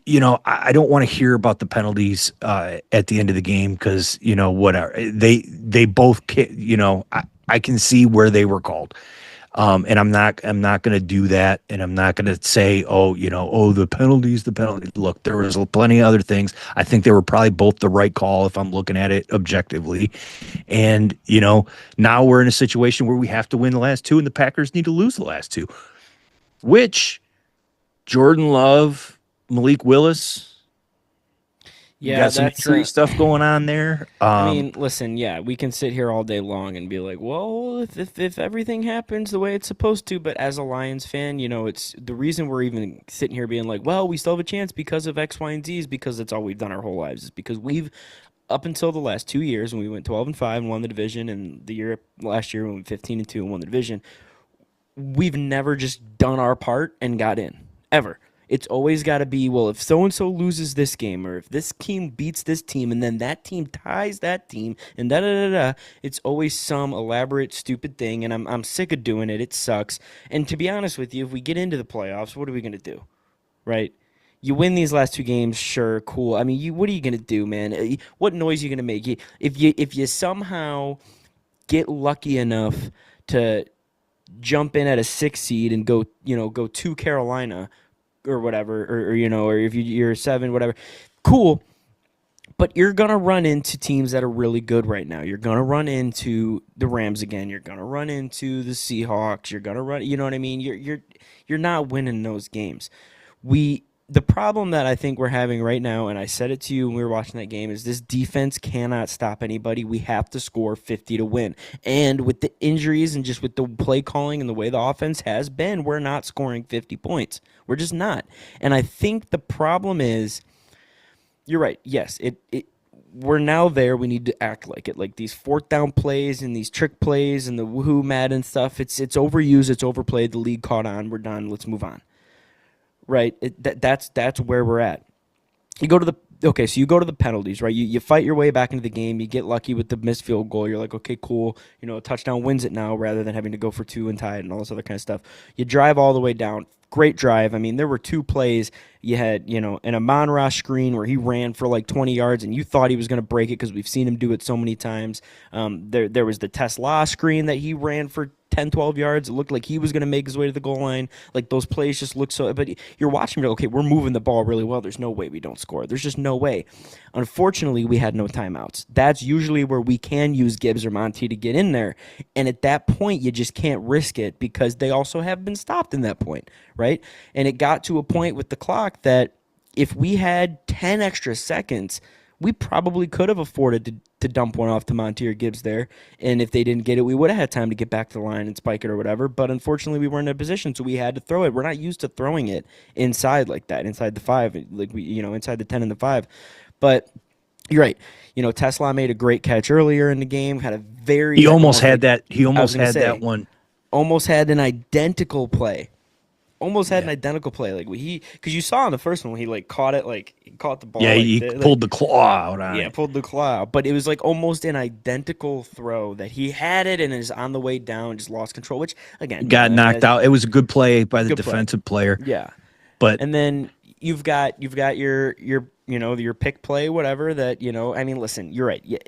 I don't want to hear about the penalties at the end of the game because whatever, they both I can see where they were called. And I'm not going to do that. And I'm not going to say, the penalties, the penalty. Look, there was plenty of other things. I think they were probably both the right call if I'm looking at it objectively. And, now we're in a situation where we have to win the last two and the Packers need to lose the last two, which Jordan Love, Malik Willis, you Yeah, got some that's injury stuff going on there. I mean, listen, yeah, we can sit here all day long and be like, well, if everything happens the way it's supposed to, but as a Lions fan, it's the reason we're even sitting here being like, well, we still have a chance because of X, Y, and Z is because that's all we've done our whole lives. Is because we've up until the last 2 years when we went 12-5 and won the division, and the year last year when we went 15-2 and won the division, we've never just done our part and got in ever. It's always got to be, well, if so and so loses this game, or if this team beats this team, and then that team ties that team, and da da da da. It's always some elaborate, stupid thing, and I'm sick of doing it. It sucks. And to be honest with you, if we get into the playoffs, what are we gonna do, right? You win these last two games, sure, cool. I mean, what are you gonna do, man? What noise are you gonna make? If you somehow get lucky enough to jump in at a 6 seed and go to Carolina or whatever, or if you're a 7, whatever, cool. But you're gonna run into teams that are really good right now. You're gonna run into the Rams again. You're gonna run into the Seahawks. You're gonna run. You know what I mean? You're not winning those games. We the problem that I think we're having right now, and I said it to you when we were watching that game, is this defense cannot stop anybody. We have to score 50 to win. And with the injuries and just with the play calling and the way the offense has been, we're not scoring 50 points. We're just not. And I think the problem is, you're right. Yes, it we're now there. We need to act like it. Like these fourth down plays and these trick plays and the woohoo Madden stuff. It's overused. It's overplayed. The league caught on. We're done. Let's move on. Right. That's where we're at. You go to the okay, so you go to the penalties, right? You fight your way back into the game. You get lucky with the missed field goal. You're like, okay, cool. You know, a touchdown wins it now rather than having to go for two and tie it and all this other kind of stuff. You drive all the way down. Great drive. I mean, there were two plays. You had, you know, an Amon-Ra screen where he ran for like 20 yards and you thought he was going to break it because we've seen him do it so many times. There was the Tesla screen that he ran for 10, 12 yards. It looked like he was going to make his way to the goal line. Like those plays just look so. But you're watching, you're like, okay, we're moving the ball really well. There's no way we don't score. There's just no way. Unfortunately, we had no timeouts. That's usually where we can use Gibbs or Monty to get in there. And at that point, you just can't risk it because they also have been stopped in that point, right? And it got to a point with the clock that if we had 10 extra seconds, we probably could have afforded to dump one off to Monty or Gibbs there. And if they didn't get it, we would have had time to get back to the line and spike it or whatever. But unfortunately, we weren't in a position, so we had to throw it. We're not used to throwing it inside like that, inside the five, like we, you know, inside the 10 and the five. But you're right. You know, Tesla made a great catch earlier in the game, had a He very, almost almost had like, that. He I was almost going to had that say, one. almost had an identical play, almost had an Yeah. identical play. Like he, because you saw in the first one, he like caught it, like he caught the Yeah, ball, he like pulled the claw out on yeah, it. pulled the claw out. But it was like almost an identical throw that he had it and is on the way down, just lost control. Which again, you know, Got knocked out. It was a good play by the good play. defensive player, Yeah, but and then you've got your you know your pick play, whatever that you know. I mean, listen, you're right. Yeah,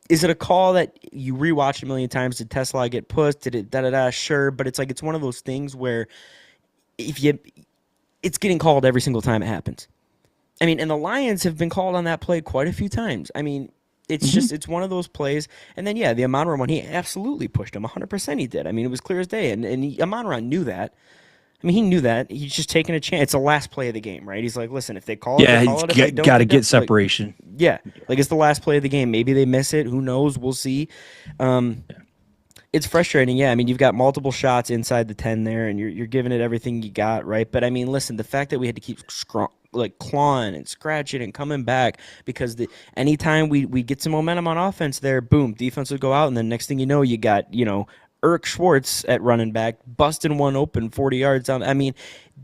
is it a call that you rewatched a million times? Did Tesla get pushed? Did it da da da? Sure, but it's like it's one of those things where if you it's getting called every single time it happens. I mean, and the Lions have been called on that play quite a few times. I mean, it's mhm. just it's one of those plays. And then yeah, the Amon-Ra one, he absolutely pushed him. 100% he did. I mean, it was clear as day. And Amon-Ra knew that. I mean, he knew that. He's just taking a chance. It's the last play of the game, right? He's like, listen, if they call it, they Yeah, he's call it. If they don't, got they to get don't. Like, separation. yeah, like it's the last play of the game. Maybe they miss it. Who knows? We'll see. Um, it's frustrating, yeah. I mean, you've got multiple shots inside the 10 there, and you're giving it everything you got, right? But I mean, listen, the fact that we had to keep like clawing and scratching and coming back because anytime we get some momentum on offense there, boom, defense would go out, and then next thing you know, you got Erik Schwartz at running back busting one open 40 yards down. I mean,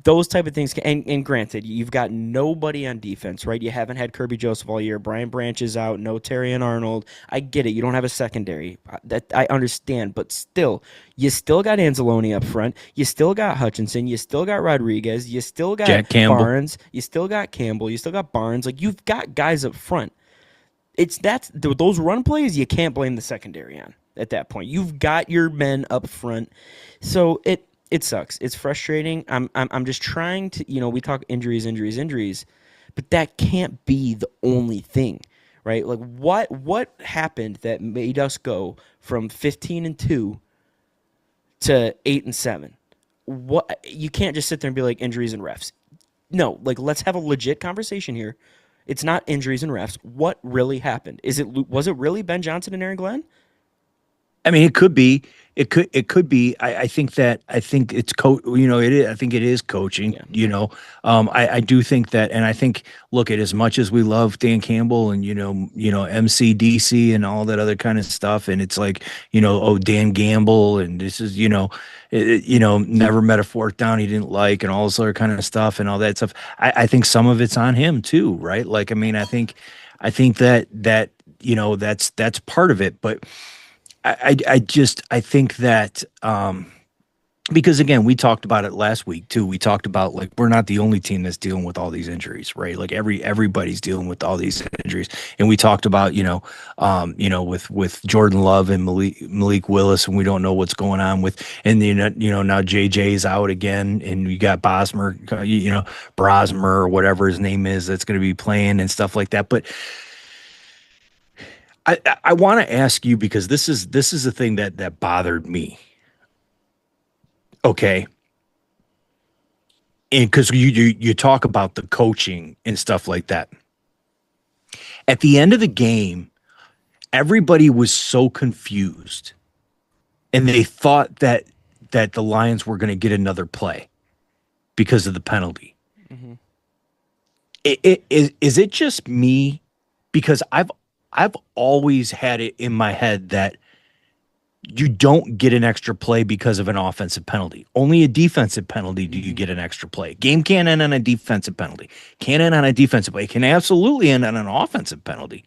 those type of things. And granted, you've got nobody on defense, right? You haven't had Kirby Joseph all year. Brian Branch is out. No Terry and Arnold. I get it. You don't have a secondary. That I understand, but still, you still got Anzalone up front. You still got Hutchinson. You still got Rodriguez. You still got Jack Campbell. Barnes. You still got Campbell. You still got Barnes. Like you've got guys up front. That's those run plays you can't blame the secondary on at that point. You've got your men up front, so it sucks. It's frustrating. I'm just trying to we talk injuries, but that can't be the only thing, right? Like what happened that made us go from 15-2 to 8-7? What you can't just sit there and be like injuries and refs. No, like let's have a legit conversation here. It's not injuries and refs. What really happened? Was it really Ben Johnson and Aaron Glenn? I mean, it could be. It could be. I think it's it is. I think it is coaching. Yeah. I do think that, and I think look at as much as we love Dan Campbell and MCDC and all that other kind of stuff, and it's like oh Dan Gamble and this is never met a fourth down he didn't like and all this other kind of stuff and all that stuff. I think some of it's on him too, right? Like I mean, I think that that's part of it, but. I think that because again we talked about it last week too. We talked about like we're not the only team that's dealing with all these injuries, right? Like everybody's dealing with all these injuries, and we talked about with Jordan Love and Malik Willis, and we don't know what's going on with, and now JJ's out again, and we got Brosmer or whatever his name is that's going to be playing and stuff like that, but. I want to ask you because this is the thing that bothered me. Okay. and because you talk about the coaching and stuff like that. At the end of the game, everybody was so confused, and they thought that the Lions were going to get another play because of the penalty. Mm-hmm. Is it just me? Because I've always had it in my head that you don't get an extra play because of an offensive penalty. Only a defensive penalty do you get an extra play. Game can't end on a defensive penalty. Can't end on a defensive play. It can absolutely end on an offensive penalty.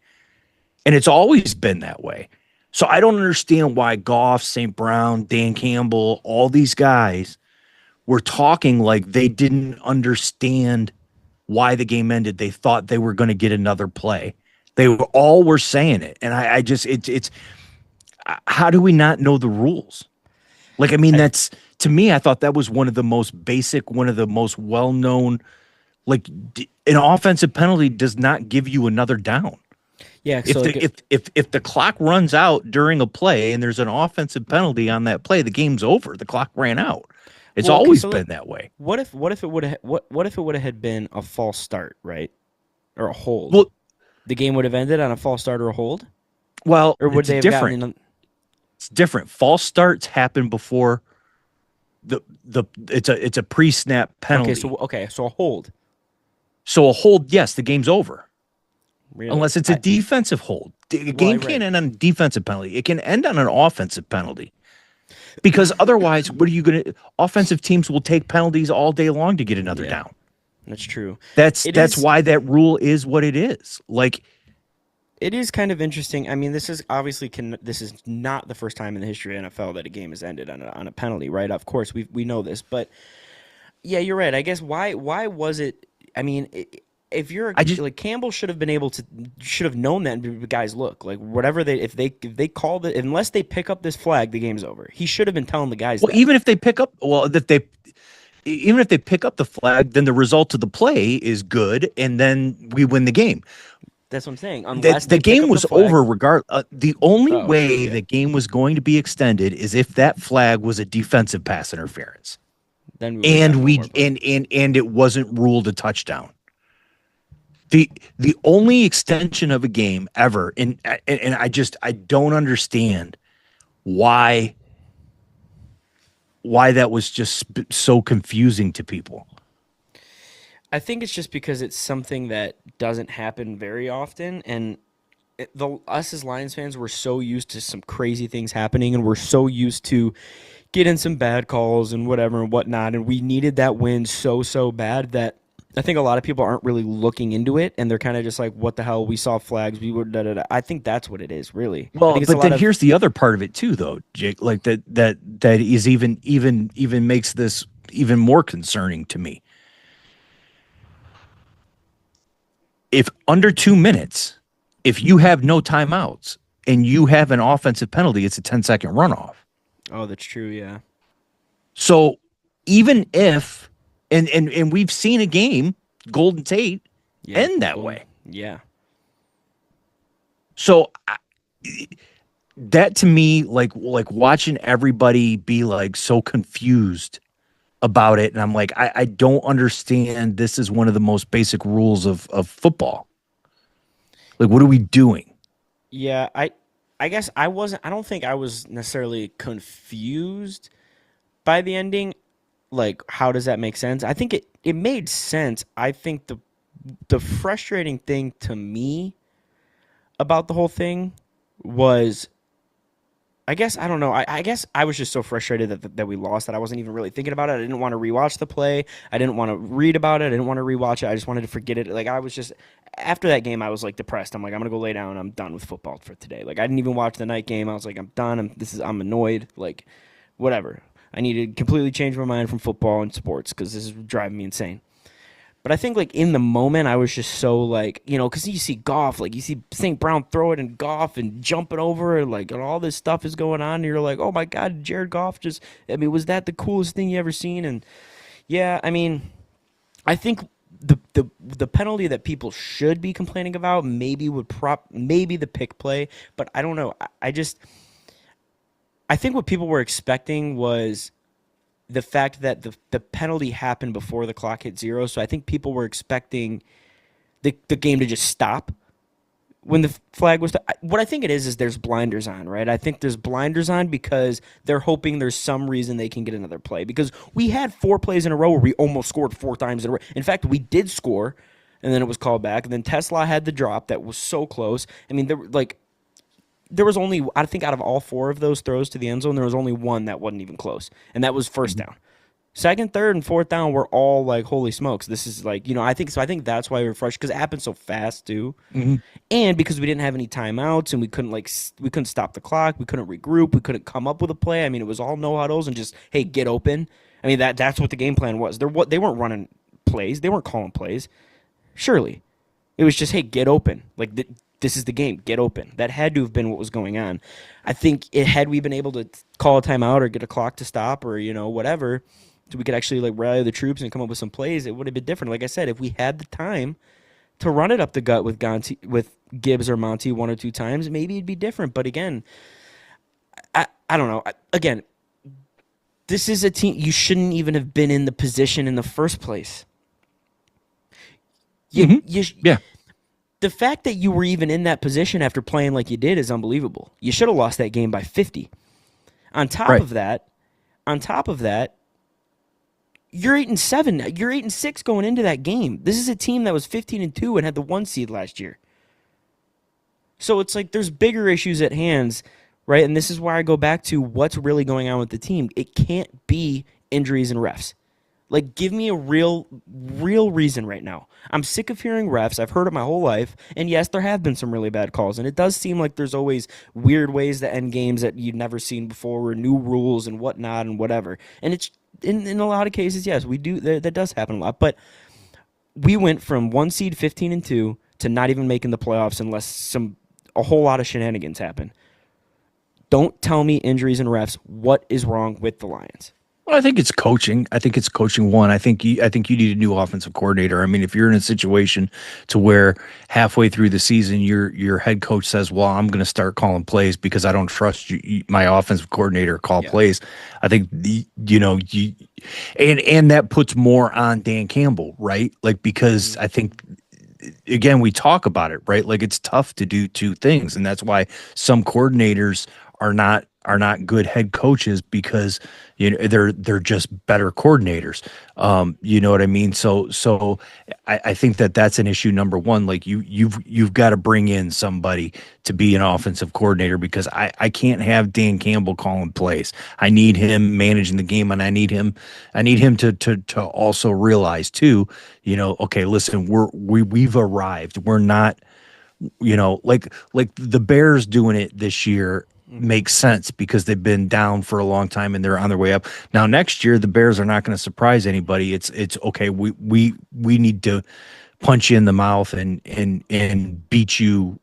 And it's always been that way. So I don't understand why Goff, St. Brown, Dan Campbell, all these guys were talking like they didn't understand why the game ended. They thought they were going to get another play. They were saying it. And I just, it's, how do we not know the rules? Like, I mean, that's, to me, I thought that was one of the most basic, one of the most well-known, like an offensive penalty does not give you another down. Yeah. If So if the clock runs out during a play and there's an offensive penalty on that play, the game's over. The clock ran out. It's always been that way. what if it would have what if it would have had been a false start, right? Or a hold? Well, The game would have ended on a false start or a hold? well, Or would it's they have different. gotten It's different. False starts happen before the it's a pre-snap penalty. So a hold. So a hold, yes, the game's over. Really? Unless it's a defensive hold. A game can't end on a defensive penalty. It can end on an offensive penalty. Because otherwise, what are you going to? Offensive teams will take penalties all day long to get another down. That's true. That's why that rule is what it is. Like, it is kind of interesting. I mean, this is obviously this is not the first time in the history of NFL that a game has ended on a penalty, right? Of course, we know this, but yeah, you're right. I guess why was it? I mean, if you're like Campbell should have known that. And guys, look, like whatever if they called it, unless they pick up this flag, the game's over. He should have been telling the guys. Well, even if they pick up, even if they pick up the flag, then the result of the play is good, and then we win the game. That's what I'm saying. Unless the game was over, regardless. The only way the game was going to be extended is if that flag was a defensive pass interference. Then and it wasn't ruled a touchdown. The only extension of a game ever, and I don't understand why that was just so confusing to people. I think it's just because it's something that doesn't happen very often, and us as Lions fans, we're so used to some crazy things happening, and we're so used to getting some bad calls and whatever and whatnot, and we needed that win so bad that I think a lot of people aren't really looking into it, and they're kind of just like, what the hell, we saw flags, we were da-da-da. I think that's what it is, really. Well, but then here's the other part of it too, though, Jake, like that is even makes this even more concerning to me. If under 2 minutes, if you have no timeouts and you have an offensive penalty, it's a 10-second runoff. Oh, that's true, yeah. So even if, and we've seen a game, Golden Tate, end that way. Yeah. So that to me, like watching everybody be like so confused about it, and I'm like, I don't understand. This is one of the most basic rules of football. Like, what are we doing? Yeah, I guess I don't think I was necessarily confused by the ending. Like, how does that make sense? I think it made sense. I think the frustrating thing to me about the whole thing was, I guess, I don't know. I guess I was just so frustrated that we lost that I wasn't even really thinking about it. I didn't want to rewatch the play. I didn't want to read about it. I didn't want to rewatch it. I just wanted to forget it. Like, I was just, after that game, I was like depressed. I'm like, I'm going to go lay down. I'm done with football for today. Like, I didn't even watch the night game. I was like, I'm done. I'm annoyed. Like, whatever. I need to completely change my mind from football and sports because this is driving me insane. But I think, like, in the moment, I was just so, like, you know, because you see Goff, like, you see St. Brown throw it and Goff and jumping over, and, like, and all this stuff is going on, and you're like, oh, my God, Jared Goff just, I mean, was that the coolest thing you ever seen? And, yeah, I mean, I think the penalty that people should be complaining about maybe the pick play, but I don't know. I think what people were expecting was the fact that the penalty happened before the clock hit zero, so I think people were expecting the game to just stop when the flag was. What I think it is there's blinders on, right? I think there's blinders on because they're hoping there's some reason they can get another play. Because we had 4 plays in a row where we almost scored 4 times in a row. In fact, we did score, and then it was called back. And then Tesla had the drop that was so close. I mean, there was only, I think, out of all 4 of those throws to the end zone, there was only one that wasn't even close, and that was first down. Second, third, and fourth down were all like, holy smokes, this is like, I think so. I think that's why we were frustrated because it happened so fast too, and because we didn't have any timeouts and we couldn't we couldn't stop the clock, we couldn't regroup, we couldn't come up with a play. I mean, it was all no huddles and just, hey, get open. I mean, that's what the game plan was. They weren't running plays, they weren't calling plays. Surely, it was just, hey, get open. Like this is the game. Get open. That had to have been what was going on. I think had we been able to call a timeout or get a clock to stop or whatever, so we could actually like rally the troops and come up with some plays, it would have been different. Like I said, if we had the time to run it up the gut with Gibbs or Monty 1 or 2 times, maybe it'd be different. But again, I don't know. Again, this is a team you shouldn't even have been in the position in the first place. Yeah. The fact that you were even in that position after playing like you did is unbelievable. You should have lost that game by 50. On top Right. of that, you're 8-7. You're 8-6 going into that game. This is a team that was 15-2 and had the 1 seed last year. So it's like there's bigger issues at hands, right? And this is why I go back to what's really going on with the team. It can't be injuries and refs. Like, give me a real reason right now. I'm sick of hearing refs. I've heard it my whole life. And yes, there have been some really bad calls. And it does seem like there's always weird ways to end games that you've never seen before, or new rules and whatnot and whatever. And it's in a lot of cases, yes, we do. That does happen a lot. But we went from 1 seed 15-2 to not even making the playoffs unless a whole lot of shenanigans happen. Don't tell me injuries and refs. What is wrong with the Lions? Well, I think it's coaching. I think it's coaching one. I think you need a new offensive coordinator. I mean, if you're in a situation to where halfway through the season your head coach says, "Well, I'm going to start calling plays because I don't trust my offensive coordinator to call plays." I think and that puts more on Dan Campbell, right? Like, because I think, again, we talk about it, right? Like, it's tough to do 2 things, and that's why some coordinators are not good head coaches, because they're just better coordinators. You know what I mean? So I think that's an issue number one. Like, you've got to bring in somebody to be an offensive coordinator, because I can't have Dan Campbell calling plays. I need him managing the game, and I need him to also realize too, okay, listen, we've arrived. We're not, like the Bears doing it this year makes sense because they've been down for a long time and they're on their way up. Now, next year, the Bears are not going to surprise anybody. It's okay. We need to punch you in the mouth and beat you,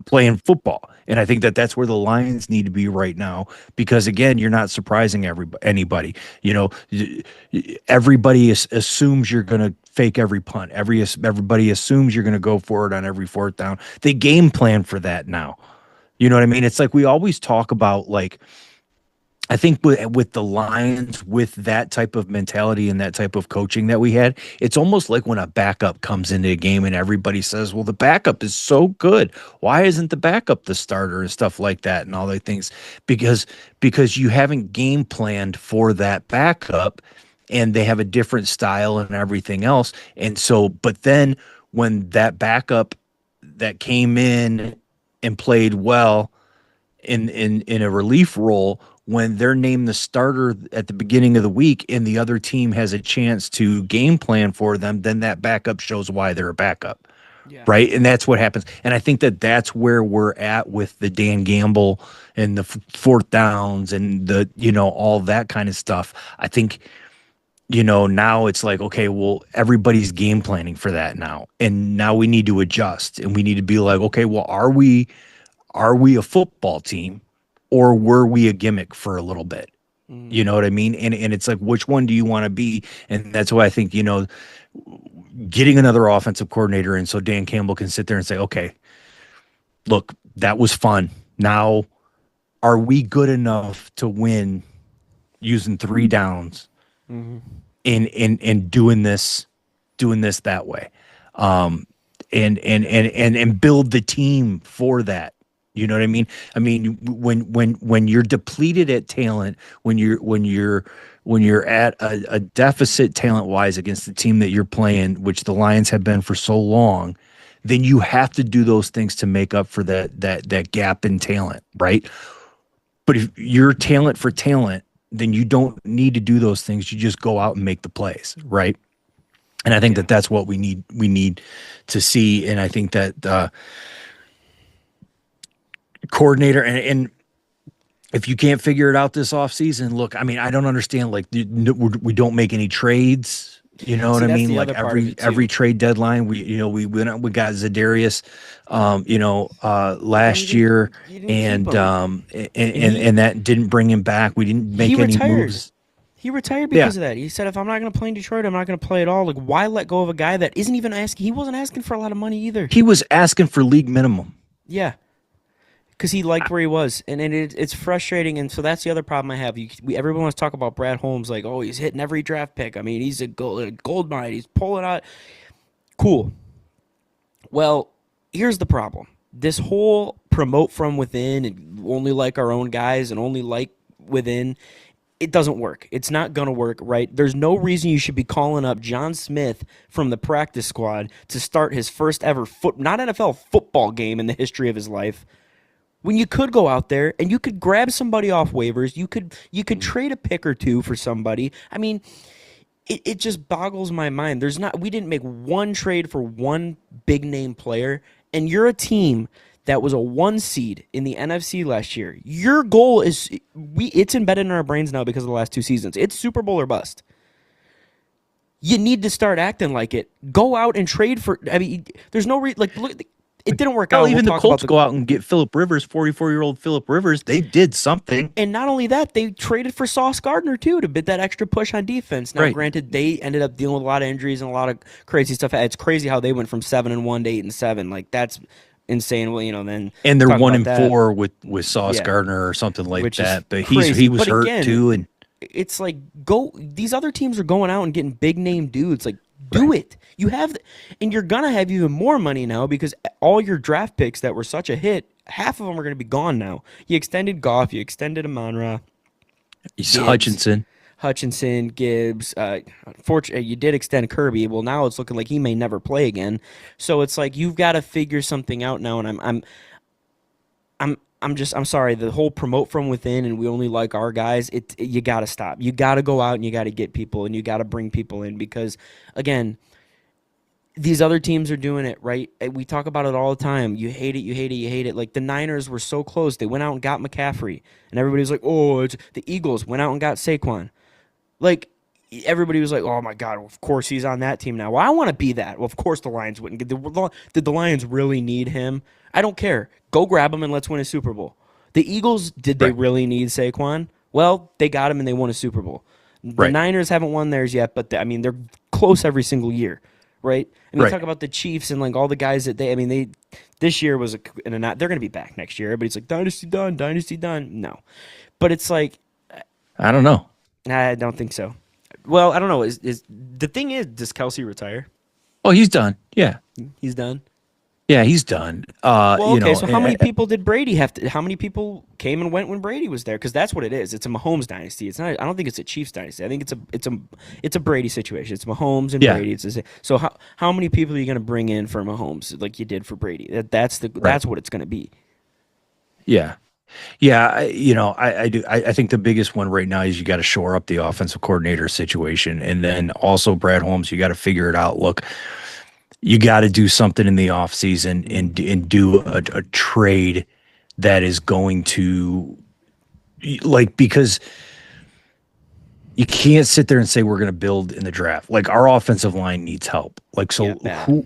playing football. And I think that's where the Lions need to be right now, because, again, you're not surprising anybody. Everybody assumes you're going to fake every punt. Everybody assumes you're going to go for it on every 4th down. They game plan for that now. You know what I mean? It's like we always talk about, like, I think with the Lions, with that type of mentality and that type of coaching that we had, it's almost like when a backup comes into a game and everybody says, well, the backup is so good. Why isn't the backup the starter and stuff like that and all those things? Because you haven't game planned for that backup, and they have a different style and everything else. And so, but then when that backup that came in and played well in a relief role, when they're named the starter at the beginning of the week and the other team has a chance to game plan for them, then that backup shows why they're a backup. Yeah. Right. And that's what happens. And I think that's where we're at with the Dan Gamble and the 4th downs and the, all that kind of stuff. I think, now it's like, okay, well, everybody's game planning for that now. And now we need to adjust, and we need to be like, okay, well, are we a football team, or were we a gimmick for a little bit? You know what I mean? And it's like, which one do you want to be? And that's why I think, getting another offensive coordinator in so Dan Campbell can sit there and say, okay, look, that was fun. Now, are we good enough to win, using three downs Hmm. and doing this that way. And build the team for that. You know what I mean? I mean, when you're depleted at talent, when you're at a deficit talent wise against the team that you're playing, which the Lions have been for so long, then you have to do those things to make up for that gap in talent, right? But if you're talent for talent, then you don't need to do those things. You just go out and make the plays, right? And I think Yeah. that that's what we need to see. And I think that coordinator and if you can't figure it out this offseason, look, I mean, I don't understand. Like, we don't make any trades. You know what See, I that's mean? the Like other part of it every too. trade deadline, we went out, we got Zadarius, But then last year, you didn't keep and him, and and that didn't bring him back. We didn't he make any retired. moves. He retired Yeah, because of that. He said, if I'm not going to play in Detroit, I'm not going to play at all. Like, why let go of a guy that isn't even asking? He wasn't asking for a lot of money either. he was asking for league minimum. Yeah, because he liked where he was, and it's frustrating. And so that's the other problem I have. Everyone wants to talk about Brad Holmes, like, oh, he's hitting every draft pick. I mean, he's a gold mine. He's pulling out. Cool. Well, here's the problem. This whole promote from within and only like our own guys and only like within, it doesn't work. It's not going to work, right? There's no reason you should be calling up John Smith from the practice squad to start his first ever not NFL football game in the history of his life. When you could go out there and you could grab somebody off waivers, you could trade a pick or two for somebody. I mean, it just boggles my mind. We didn't make one trade for one big name player, and you're a team that was a 1 seed in the NFC last year. Your goal is it's embedded in our brains now because of the last 2 seasons. It's Super Bowl or bust. You need to start acting like it. Go out and trade for. I mean, there's no like look. It didn't work Hell, out. We'll even the talk about Colts the. go out and get Phillip Rivers, 44-year-old Phillip Rivers. They did something, And not only that, they traded for Sauce Gardner too to bid that extra push on defense. Now, right? granted, they ended up dealing with a lot of injuries and a lot of crazy stuff. It's crazy how they went from 7-1 to 8-7. Like that's insane. Well, then And they're talk one about and that. four with Sauce Yeah, Gardner or something like which is that. But he crazy. was But hurt again, too, and it's like go. These other teams are going out and getting big name dudes. Like right, do it. You have, and you're gonna have even more money now because all your draft picks that were such a hit, half of them are gonna be gone now. You extended Goff, you extended Amon-Ra, he's Gibbs, Hutchinson. Hutchinson, Gibbs. Unfortunately, you did extend Kirby. Well, now it's looking like he may never play again. So it's like you've got to figure something out now. And I'm sorry. The whole promote from within and we only like our guys. You got to stop. You got to go out and you got to get people and you got to bring people in because, again, these other teams are doing it, right? We talk about it all the time. You hate it, you hate it, you hate it. Like the Niners were so close. They went out and got McCaffrey. And everybody was like, oh, the Eagles went out and got Saquon. Like everybody was like, "Oh my God! Well, of course he's on that team now." Well, I want to be that. Well, of course the Lions wouldn't. Did the Lions really need him? I don't care. Go grab him and let's win a Super Bowl. The Eagles, did they Right, really need Saquon? Well, they got him and they won a Super Bowl. The right, Niners haven't won theirs yet, but I mean they're close every single year, right? I mean, right. talk about the Chiefs and like all the guys that I mean, they this year was they're going to be back next year. Everybody's like dynasty done, dynasty done. No, but it's like I don't know. I don't think so. Well, I don't know. Is the thing is, does Kelsey retire? Oh, he's done. Yeah, He's done. yeah, he's done. Well, okay. So how many people did Brady have to? How many people came and went when Brady was there? Because that's what it is. It's a Mahomes dynasty. It's not. I don't think it's a Chiefs dynasty. I think it's a Brady situation. It's Mahomes and Yeah, Brady. So how many people are you going to bring in for Mahomes like you did for Brady? right. That's what it's going to be. Yeah. Yeah, I do. I think the biggest one right now is you got to shore up the offensive coordinator situation, and then also Brad Holmes. You got to figure it out. Look, you got to do something in the offseason and do a trade that is going to like because you can't sit there and say we're going to build in the draft. Like our offensive line needs help. Like Yeah, so, bad.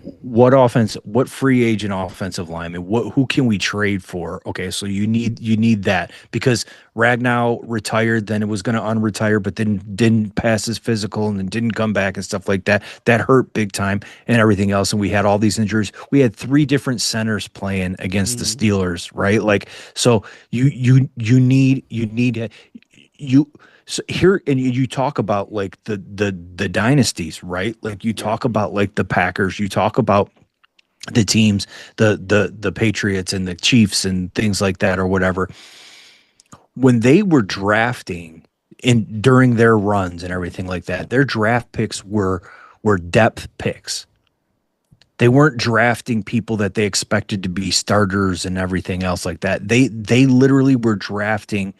what free agent offensive lineman? Who can we trade for? Okay, so you need that because Ragnow retired, then it was going to unretire, but then didn't pass his physical and then didn't come back and stuff like that. That hurt big time and everything else. And we had all these injuries. We had three different centers playing against the Mm. Steelers, right? Like so, you need you So here, and you talk about like the dynasties, right? Like you Yeah. talk about like the Packers, you talk about the teams, the Patriots and the Chiefs and things like that or whatever. When they were drafting in during their runs and everything like that, their draft picks were depth picks. They weren't drafting people that they expected to be starters and everything else like that. They literally were drafting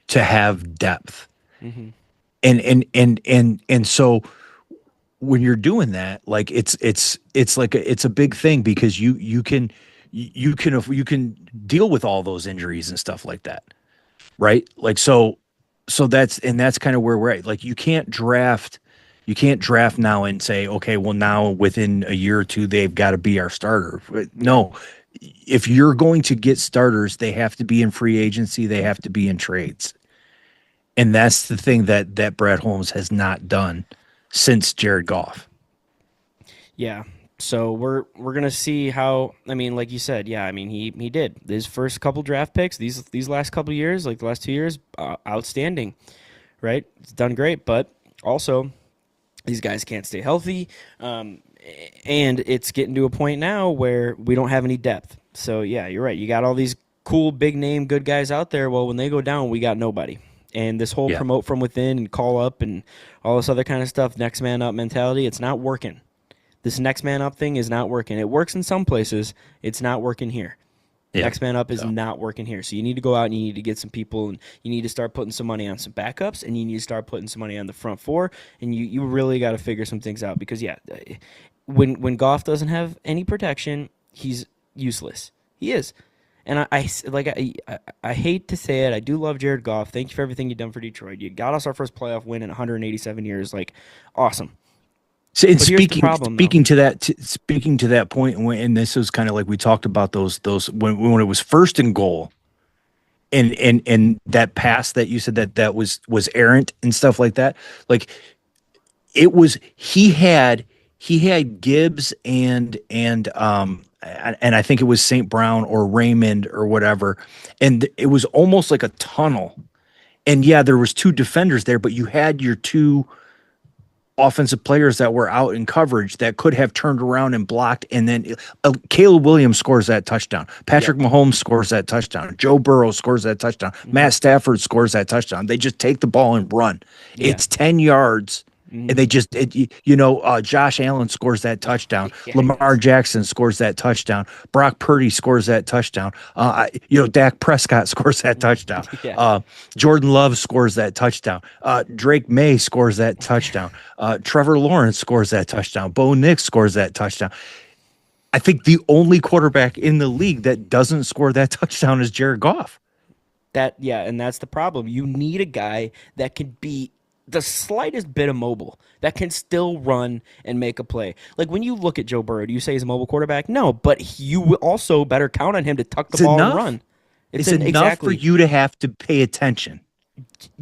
to have depth. Hmm. And so when you're doing that, like it's like it's a big thing because you can deal with all those injuries and stuff like that, right? Like so that's kind of where we're at. Like you can't draft now and say, okay, well now within a year or two they've got to be our starter. No. No, if you're going to get starters, they have to be in free agency, they have to be in trades. And that's the thing that Brad Holmes has not done since Jared Goff. Yeah. So we're gonna see how. I mean, like you said, yeah. I mean, he did his first couple draft picks. These last couple years, like the last 2 years, outstanding, right? It's done great, but also these guys can't stay healthy, and it's getting to a point now where we don't have any depth. So yeah, you're right. You got all these cool, big name, good guys out there. Well, when they go down, we got nobody. And this whole Yeah. promote from within and call up and all this other kind of stuff, next man up mentality, it's not working. This next man up thing is not working. It works in some places. It's not working here. Yeah. Next man up is So, not working here. So you need to go out and you need to get some people and you need to start putting some money on some backups and you need to start putting some money on the front four and you really got to figure some things out because yeah, when Goff doesn't have any protection, he's useless. He is. And I hate to say it. I do love Jared Goff. Thank you for everything you've done for Detroit. You got us our first playoff win in 187 years. Like, awesome. so and But here's the speaking problem, though. speaking to that speaking to that point, and this was kind of like we talked about those when it was first and goal, and that pass that you said that was errant and stuff like that. Like it was he had Gibbs and I think it was St. Brown or Raymond or whatever, and it was almost like a tunnel. And yeah, there was two defenders there, but you had your two offensive players that were out in coverage that could have turned around and blocked. And then Caleb Williams scores that touchdown. Patrick Yep. Mahomes scores that touchdown. Joe Burrow scores that touchdown. Hmm. Matt Stafford scores that touchdown. They just take the ball and run. Yeah. It's 10 yards. And Hmm. they just, Josh Allen scores that touchdown. Yeah, he Lamar does. Jackson scores that touchdown. Brock Purdy scores that touchdown. Dak Prescott scores that touchdown. Yeah. Jordan Love scores that touchdown. Drake May scores that touchdown. Trevor Lawrence scores that touchdown. Bo Nix scores that touchdown. I think the only quarterback in the league that doesn't score that touchdown is Jared Goff. And that's the problem. You need a guy that can be the slightest bit of mobile, that can still run and make a play. Like when you look at Joe Burrow, do you say he's a mobile quarterback? No, but you also better count on him to tuck the It's ball and enough. run. It's enough for Exactly. you to have to pay attention.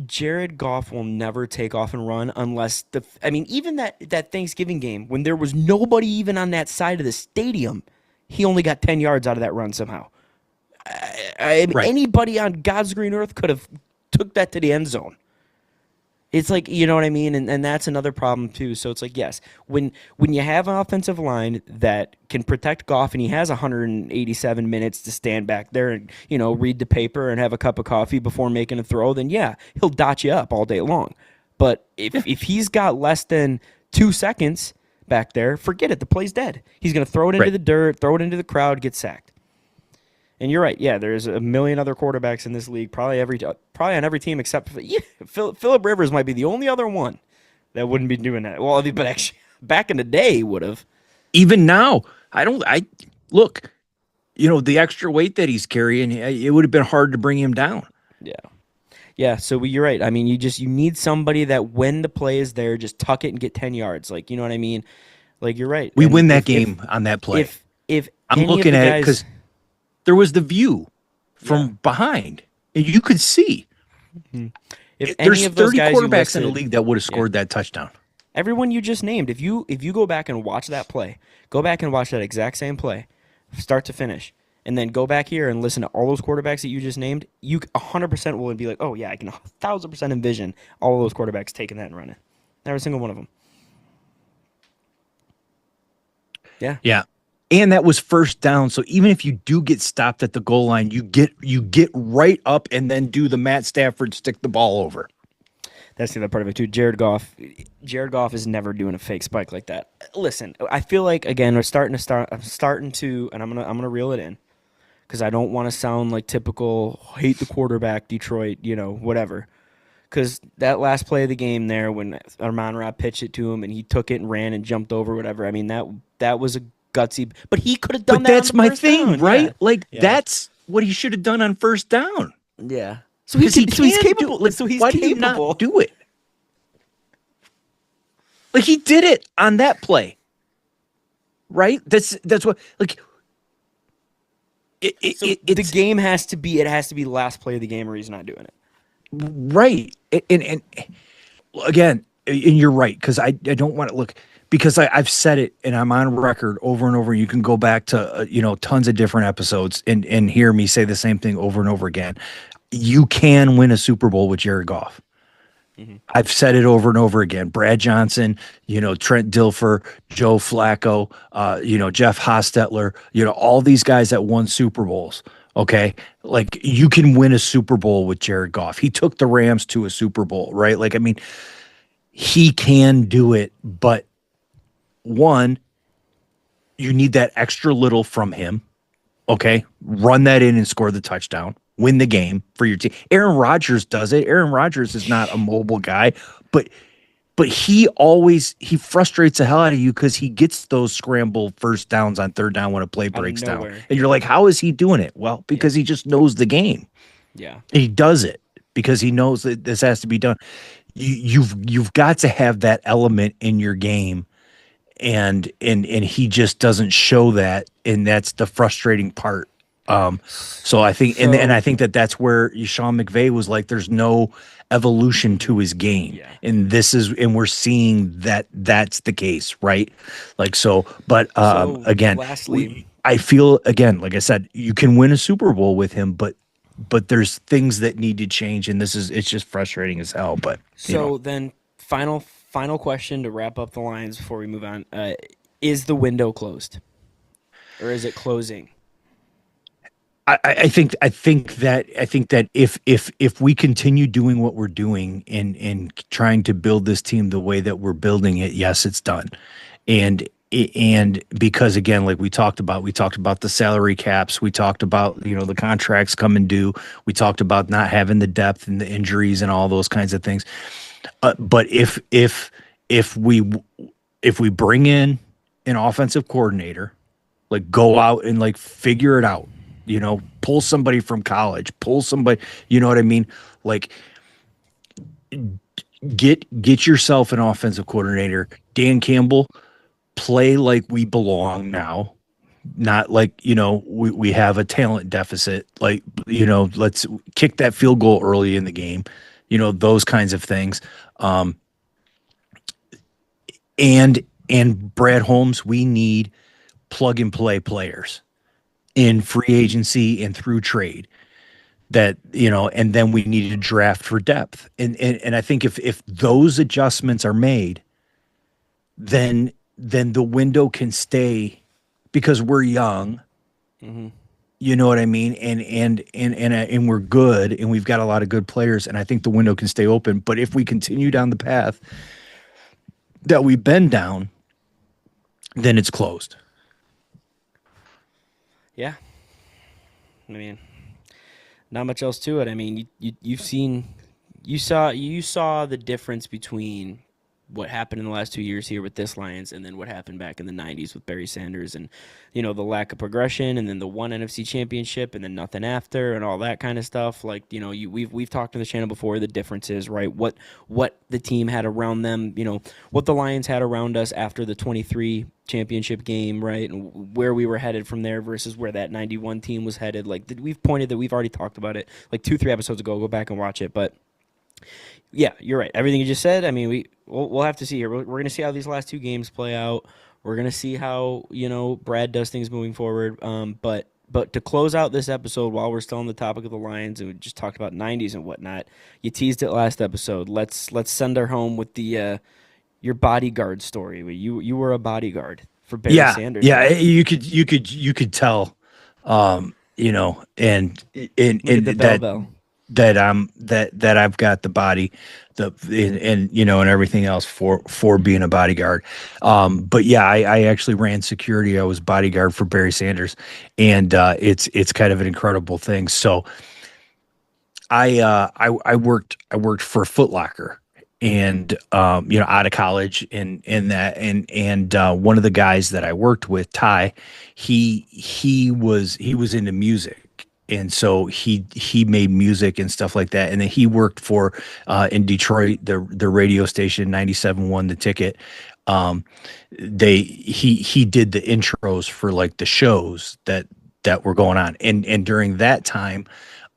Jared Goff will never take off and run unless I mean, even that Thanksgiving game when there was nobody even on that side of the stadium, he only got 10 yards out of that run somehow. Right. Anybody on God's green earth could have took that to the end zone. It's like, you know what I mean? And that's another problem too. So it's like, yes, when you have an offensive line that can protect Goff and he has 187 minutes to stand back there and, read the paper and have a cup of coffee before making a throw, then yeah, he'll dot you up all day long. But if he's got less than 2 seconds back there, forget it. The play's dead. He's going to throw it into Right. the dirt, throw it into the crowd, get sacked. And you're right. Yeah, there's a million other quarterbacks in this league, probably on every team except for, yeah, Philip Rivers might be the only other one that wouldn't be doing that. Well, but actually, back in the day, he would have. Even now, I look, the extra weight that he's carrying, it would have been hard to bring him down. Yeah, yeah. So you're right. I mean, you need somebody that when the play is there, just tuck it and get 10 yards. Like, you know what I mean? Like, you're right. We And win that game on that play. if I'm any of looking the at it guys, because there was the view from yeah, behind, and you could see. if any There's of those 30 guys you quarterbacks in the listed, league that would have yeah, scored that touchdown. everyone you just named, if you go back and watch that play, go back and watch that exact same play, start to finish, and then go back here and listen to all those quarterbacks that you just named, you 100% will be like, oh yeah, I can 1,000% envision all of those quarterbacks taking that and running. Every single one of them. Yeah. Yeah. And that was first down. So even if you do get stopped at the goal line, you get right up and then do the Matt Stafford stick the ball over. That's the other part of it too. Jared Goff is never doing a fake spike like that. Listen, I feel like again I'm starting to, and I'm gonna reel it in because I don't want to sound like typical hate the quarterback Detroit, whatever. Because that last play of the game there, when Amon-Ra pitched it to him and he took it and ran and jumped over, whatever. I mean that was a gutsy, but he could have done But that on that's the my first thing, down. right? Yeah, Like yeah, that's what he should have done on first down. yeah. So Because he so he's can do capable. like So he's why do you capable. not do it? Like he did it on that play. Right? That's what like So the it's game has to be. It has to be the last play of the game, or he's not doing it. right. And again, and you're right, because I don't want to look because I've said it and I'm on record over and over. You can go back to tons of different episodes and hear me say the same thing over and over again. You can win a Super Bowl with Jared Goff. Hmm. I've said it over and over again. Brad Johnson, Trent Dilfer, Joe Flacco, Jeff Hostetler, all these guys that won Super Bowls. Okay. Like you can win a Super Bowl with Jared Goff. He took the Rams to a Super Bowl, right? Like, I mean, he can do it, but one, you need that extra little from him. Okay. Run that in and score the touchdown. Win the game for your team. Aaron Rodgers does it. Aaron Rodgers is not a mobile guy, but he frustrates the hell out of you because he gets those scramble first downs on third down when a play Out of breaks down. nowhere. And you're like, how is he doing it? Well, Yeah, because he just knows the game. yeah. And he does it because he knows that this has to be done. You've got to have that element in your game, and he just doesn't show that, and that's the frustrating part. So I think, and So I think that's where Sean McVay was like, there's no evolution to his game, yeah. and we're seeing that that's the case, right? Like so, but So again, lastly, I feel again, like I said, you can win a Super Bowl with him, but there's things that need to change, and it's just frustrating as hell. But so then final question to wrap up the lines before we move on. Is the window closed, or is it closing? I think that if we continue doing what we're doing and trying to build this team the way that we're building it, yes, it's done. And because again, like we talked about the salary caps, we talked about the contracts coming due, we talked about not having the depth and the injuries and all those kinds of things. But if we bring in an offensive coordinator, like go out and like figure it out, pull somebody from college, pull somebody, you know what I mean? Like get yourself an offensive coordinator. Dan Campbell, play like we belong now, not like, we have a talent deficit. Like, let's kick that field goal early in the game, those kinds of things. And Brad Holmes, we need plug and play players in free agency and through trade that, and then we need to draft for depth. And I think if those adjustments are made, then the window can stay because we're young. Hmm. You know what I mean? And we're good and we've got a lot of good players. And I think the window can stay open. But if we continue down the path that we've been down, then it's closed. Yeah. I mean, not much else to it. I mean, you saw the difference between what happened in the last 2 years here with this Lions and then what happened back in the 90s with Barry Sanders and the lack of progression and then the one NFC championship and then nothing after and all that kind of stuff. Like, we've talked on the channel before, the differences, right? What the team had around them, what the Lions had around us after the 23 championship game, right? And where we were headed from there versus where that 91 team was headed. Like, we've pointed that, we've already talked about it like 2-3 episodes ago. Go back and watch it. But yeah, you're right. Everything you just said. I mean, we'll have to see here. We're going to see how these last two games play out. We're going to see how Brad does things moving forward. But But to close out this episode, while we're still on the topic of the Lions, and we just talked about '90s and whatnot, you teased it last episode. Let's send her home with the your bodyguard story. You were a bodyguard for Barry Yeah, Sanders, yeah, right? you could tell, Look at and the bell bell. that I've got the body, and everything else for being a bodyguard. But yeah, I actually ran security. I was bodyguard for Barry Sanders, and it's kind of an incredible thing. So I worked for Foot Locker, and out of college, and one of the guys that I worked with, Ty, he was into music, and so he made music and stuff like that, and then he worked for in Detroit, the radio station 97.1 The Ticket. um he did the intros for like the shows that were going on, and during that time,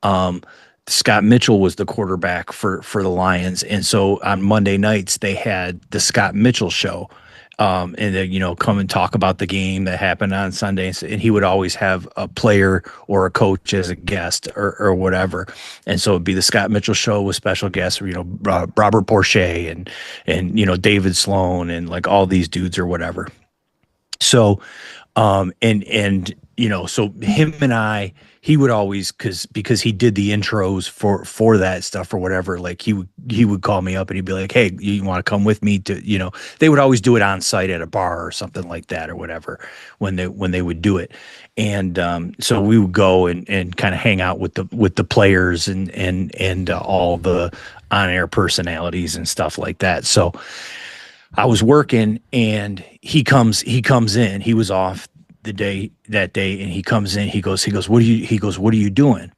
um, Scott Mitchell was the quarterback for the Lions, and so on Monday nights they had the Scott Mitchell show, and then come and talk about the game that happened on Sundays, and he would always have a player or a coach as a guest or whatever, and so it'd be the Scott Mitchell show with special guests, Robert Porcher and David Sloan and like all these dudes or whatever. So and so him and I, he would always, because he did the intros for that stuff or whatever, like he would call me up and he'd be like, hey, you want to come with me to, they would always do it on site at a bar or something like that or whatever, when they would do it. And so we would go and kind of hang out with the players and all the on-air personalities and stuff like that. So I was working, and he comes in. He was off that day, and he comes in. He goes, what are you doing?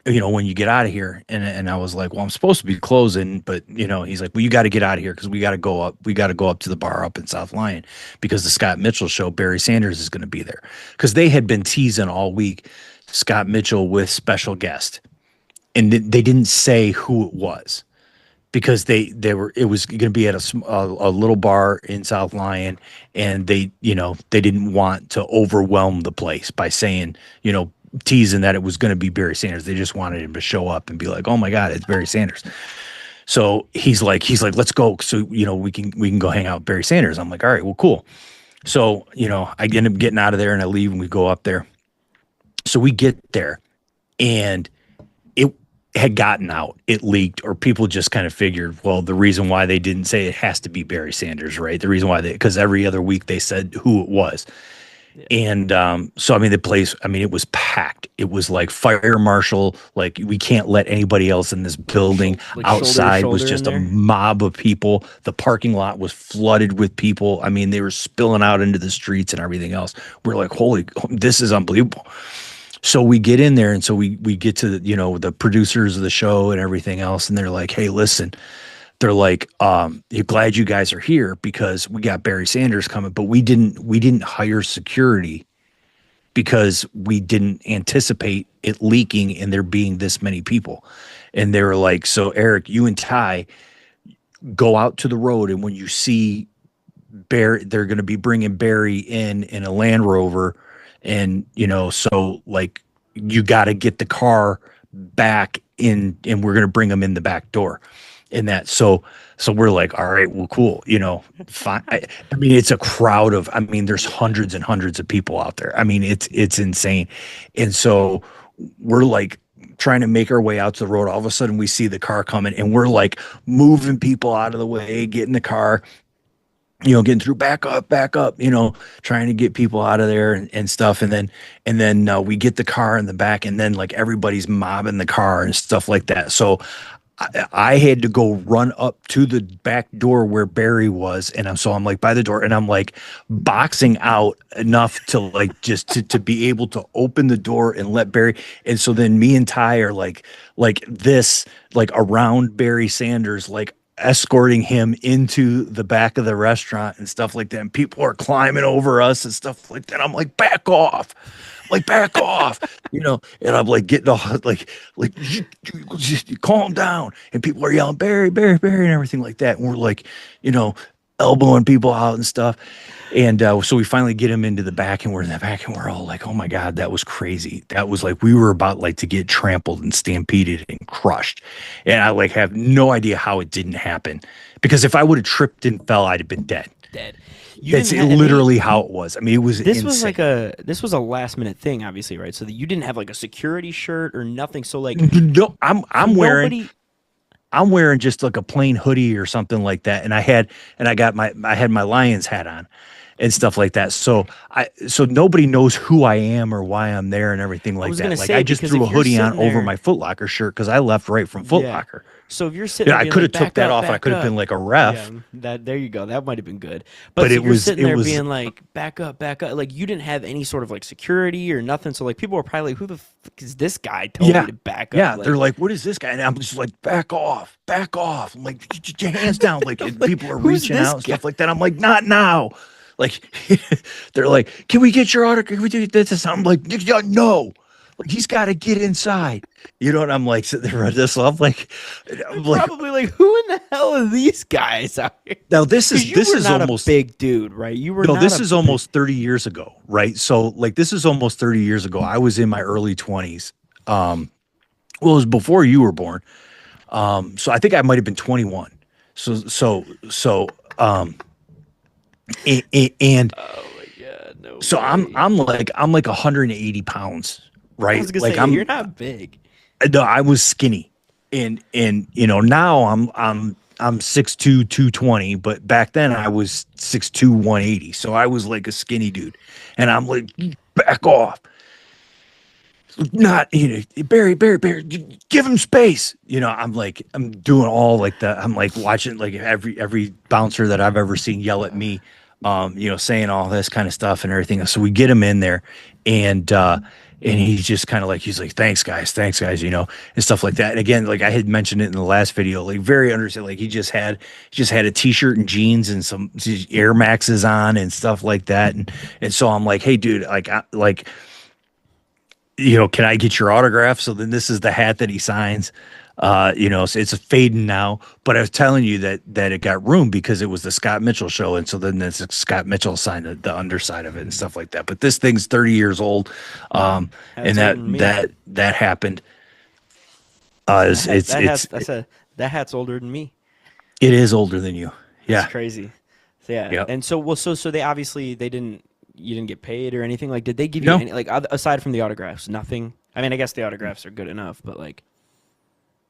When you get out of here. And I was like, well, I'm supposed to be closing, but he's like, well, you got to get out of here because we got to go up to the bar up in South Lyon, because the Scott Mitchell show, Barry Sanders is going to be there, because they had been teasing all week Scott Mitchell with special guest, and they didn't say who it was, because it was going to be at a little bar in South Lyon, and they didn't want to overwhelm the place by saying, teasing that it was going to be Barry Sanders. They just wanted him to show up and be like, oh my God, it's Barry Sanders. So he's like, let's go. So, we can go hang out with Barry Sanders. I'm like, all right, well, cool. So, I end up getting out of there and I leave and we go up there. So we get there, and it had gotten out, it leaked, or people just kind of figured, well, the reason why they didn't say it has to be Barry Sanders, right? The reason why because every other week they said who it was. Yeah. And so, I mean, the place, I mean, it was packed. It was like fire marshal, like we can't let anybody else in this building. Like shoulder to Outside was shoulder in just a there. mob of people. The parking lot was flooded with people. I mean, they were spilling out into the streets and everything else. We're like, holy, this is unbelievable. So we get in there, and so we get to the producers of the show and everything else, and they're like, hey, listen, they're like, you're glad you guys are here because we got Barry Sanders coming, but we didn't hire security because we didn't anticipate it leaking and there being this many people. And they were like, so Erik, you and Ty go out to the road, and when you see Barry, they're going to be bringing Barry in a Land Rover, and so like you got to get the car back in, and we're going to bring them in the back door, and that. So we're like, all right, well, cool, fine. I mean, it's a crowd of, I mean, there's hundreds and hundreds of people out there. I mean, it's insane, and so we're like trying to make our way out to the road. All of a sudden, we see the car coming, and we're like moving people out of the way, getting the car, getting through, back up, trying to get people out of there and stuff. And then we get the car in the back, and then like everybody's mobbing the car and stuff like that. So I had to go run up to the back door where Barry was. And I'm like by the door, and I'm like boxing out enough to like just to be able to open the door and let Barry. And so then me and Ty are like this, like around Barry Sanders, like escorting him into the back of the restaurant and stuff like that. And people are climbing over us and stuff like that. I'm like, back off. Like, back off, and I'm like getting all like just calm down. And people are yelling, Barry, Barry, Barry, and everything like that. And we're like, elbowing people out and stuff. And so we finally get him into the back, and we're in the back, and we're all like, "Oh my god, that was crazy! That was like we were about like to get trampled and stampeded and crushed." And I like have no idea how it didn't happen, because if I would have tripped and fell, I'd have been dead. Dead. You That's didn't have, and literally how it was. I mean, it was this was insane. like this was a last minute thing, obviously, right? So that you didn't have like a security shirt or nothing. So like, No, so nobody. I'm wearing just like a plain hoodie or something like that, and I had my Lions hat on and stuff like that. So nobody knows who I am or why I'm there and everything I like was that. gonna Like say I just because threw a if you're hoodie on sitting over there, my Foot Locker shirt because I left right from Foot yeah. Locker. So if you're sitting You know, there I being could have like, took back that up, off. I back could have been up. like a Yeah, ref, that there you go. That might have been good. But but so you're sitting it there was being like, back up, back up. Like you didn't have any sort of like security or nothing. So like people were probably like, who the fuck is this guy telling me yeah. to back up? Yeah, they're Like, like, "What is this guy?" And I'm just like, "Back off, back off!" I'm like, "Get your hands down!" Like, and like people are who's reaching this out and guy? stuff like that. I'm like, "Not now!" Like, they're like, "Can we get your autograph? Can we do this?" I'm like, "Yeah, no!" Like, he's got to get inside. You know, and I'm like sitting there with this. They're I'm like, probably like, who in the hell are these guys out here? now Because you this were is not a almost big dude, right? You were no, not this a is big. almost 30 years ago, right? So, like, this is almost 30 years ago. I was in my early 20s. Well, it was before you were born. So I think I might have been 21. So, and Oh my god, no so way. I'm like 180 pounds, I right? was gonna Like say, yeah, you're not big. no, I was skinny, and you know now I'm 6'2", 220, but back then I was 6'2", 180. So I was like a skinny dude, and I'm like, back off. Not, you know, Barry, give him space. You know, I'm doing all like I'm like watching like every bouncer that I've ever seen yell at me, you know, saying all this kind of stuff and everything. So we get him in there, and he's just kind of like, he's like, thanks guys, you know, and stuff like that. And again, like I had mentioned it in the last video, like very understand, like he just had a t-shirt and jeans and some Air Maxes on and stuff like that, and so I'm like, hey dude, like you know, can I get your autograph? So then this is the hat that he signs. You know, so it's a fading now, but I was telling you that it got room because it was the Scott Mitchell show. And so then this Scott Mitchell signed the underside of it and stuff like that. But this thing's 30 years old. And That's older than me. that happened. That hat's that's a that hat's older than me. It is older than you. That's Yeah. crazy. So, yeah, Yep. and so well, so they obviously they didn't you didn't get paid or anything. Like, did they give you No, any like aside from the autographs? Nothing. I mean, I guess the autographs are good enough, but like,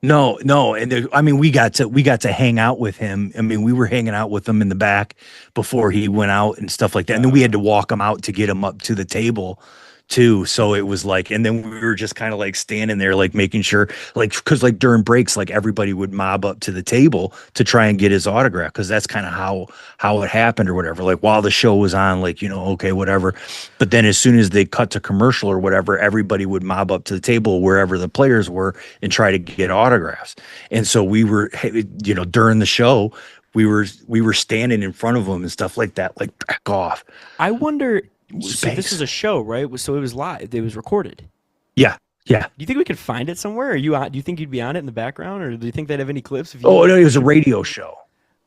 no. And I mean, we got to hang out with him. I mean, we were hanging out with him in the back before he went out and stuff like that. And then we had to walk him out to get him up to the table too. So it was like, and then we were just kind of like standing there, like making sure, like, because like during breaks, like everybody would mob up to the table to try and get his autograph, because that's kind of how it happened or whatever. Like while the show was on, like, you know, okay, whatever. But then as soon as they cut to commercial or whatever, everybody would mob up to the table wherever the players were and try to get autographs. And so we were, you know, during the show, we were standing in front of them and stuff like that, like, back off, I wonder. So this was space. a show, right? So it was live. It was recorded. Yeah, yeah. Do you think we could find it somewhere? Are you on? Do you think you'd be on it in the background, or do you think they'd have any clips of Oh you no, it was a pushing people? radio show.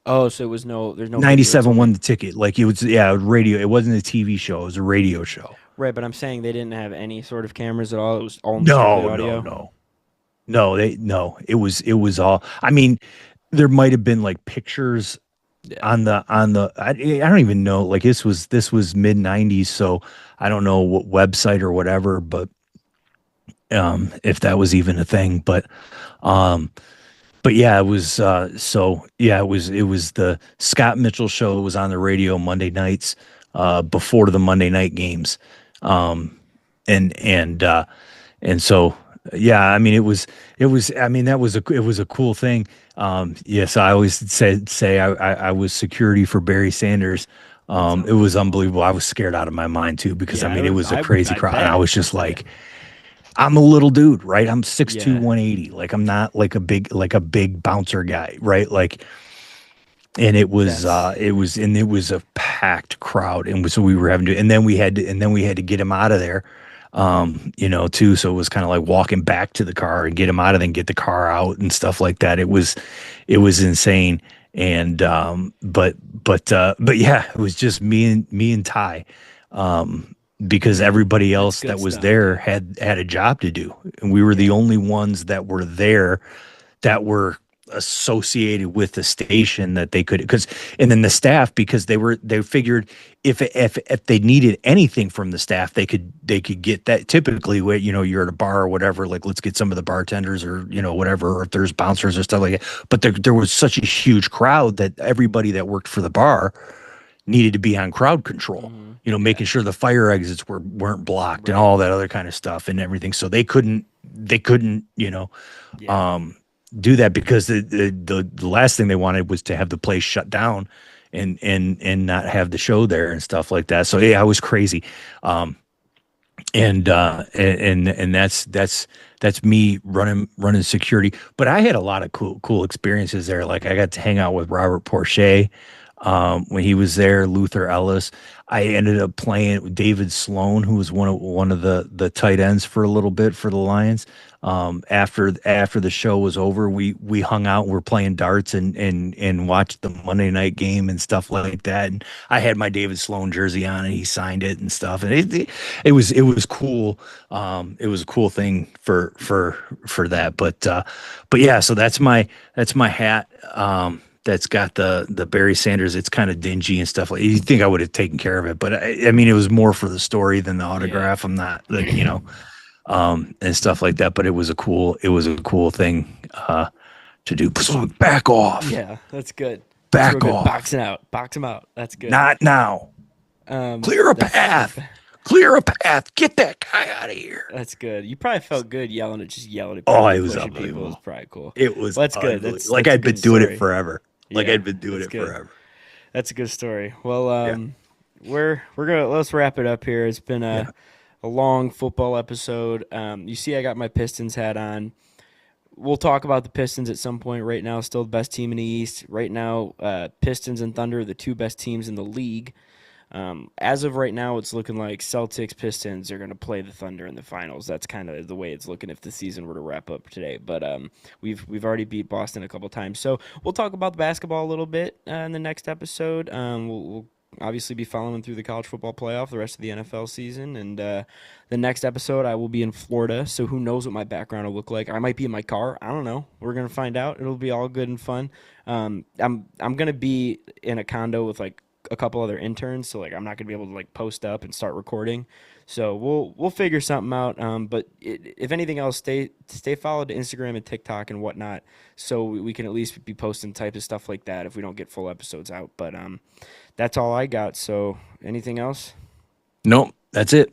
Oh, so it was no. There's no video. It's 97 won only the ticket. Like it was, yeah, radio. It wasn't a TV show. It was a radio show. right. But I'm saying they didn't have any sort of cameras at all. It was all strictly No, no, audio. no, no. No. It was all. I mean, there might have been like pictures Yeah. on the. I don't even know. Like this was mid '90s, so I don't know what website or whatever. But if that was even a thing, um, but yeah, it was so yeah, it was the Scott Mitchell show. It was on the radio Monday nights before the Monday night games. Um and and uh and so yeah, I mean it was I mean that was it was a cool thing. Yes, I always say I was security for Barry Sanders. That's It was unbelievable. unbelievable. I was scared out of my mind too, because I Yeah, mean it was a crazy I crowd, and I bet. was just like, I'm a little dude, right? I'm 6'2", Yeah. 180. Like I'm not like a big bouncer guy, right? Like, and That's it was a packed crowd, and so we were having to, and then we had to get him out of there, you know, too. So it was kind of like walking back to the car and get him out of there and get the car out and stuff like that. It was insane. And but yeah, it was just me and Ty, because everybody That's else good that was stuff, there dude. had a job to do, and we were the Yeah. only ones that were there that were associated with the station that they could, because and then the staff, because they figured if they needed anything from the staff, they could get that. Typically where you're at a bar or whatever, like let's get some of the bartenders or whatever, or if there's bouncers or stuff like that. But there was such a huge crowd that everybody that worked for the bar needed to be on crowd control, Hmm. making Yeah. sure the fire exits weren't blocked and Right. all that other kind of stuff and everything. So they couldn't Yeah. um, do that, because the last thing they wanted was to have the place shut down and not have the show there and stuff like that. So yeah, I was crazy. Um, and that's me running security. But I had a lot of cool experiences there. Like I got to hang out with Robert Porcher when he was there, Luther Ellis. I ended up playing with David Sloan, who was one of the tight ends for a little bit for the Lions. After the show was over, we hung out. We're playing darts and watched the Monday night game and stuff like that. And I had my David Sloan jersey on, and he signed it and stuff. And it was cool. It was a cool thing for that. But yeah, so that's my hat. That's got the Barry Sanders. It's kind of dingy and stuff like. You think I would have taken care of it, but I mean, it was more for the story than the Yeah. autograph. I'm not and stuff like that. But it was a cool thing to do. So back off, Yeah. That's good. That's real back good. off. Boxing out. Box him out. That's good. Not now. Clear a That's path. Clear a path. Get that guy out of here. that's good. You probably felt good yelling at Oh, people it and was pushing people. Is unbelievable. probably cool. It was Well, that's good. unbelievable. That's Like that's a I'd good been doing it story. forever. Like Yeah, I'd been doing that's it good. forever. That's a good story. Well, Yeah. we're gonna let's wrap it up here. It's been Yeah. a long football episode. You see, I got my Pistons hat on. We'll talk about the Pistons at some point. Right now, still the best team in the East. Right now, Pistons and Thunder are the two best teams in the league. As of right now, it's looking like Celtics Pistons are going to play the Thunder in the finals. That's kind of the way it's looking if the season were to wrap up today. But we've already beat Boston a couple times, so we'll talk about the basketball a little bit in the next episode. We'll obviously be following through the college football playoff, the rest of the NFL season, and the next episode I will be in Florida. So who knows what my background will look like? I might be in my car. I don't know. We're gonna find out. It'll be all good and fun. I'm gonna be in a condo with like a couple other interns, so like I'm not gonna be able to like post up and start recording. So we'll figure something out. But if anything else, stay followed to Instagram and TikTok and whatnot, so we can at least be posting types of stuff like that if we don't get full episodes out. But that's all I got. So anything else? Nope. That's it.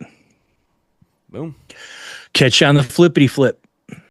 Boom. Catch you on the flippity flip.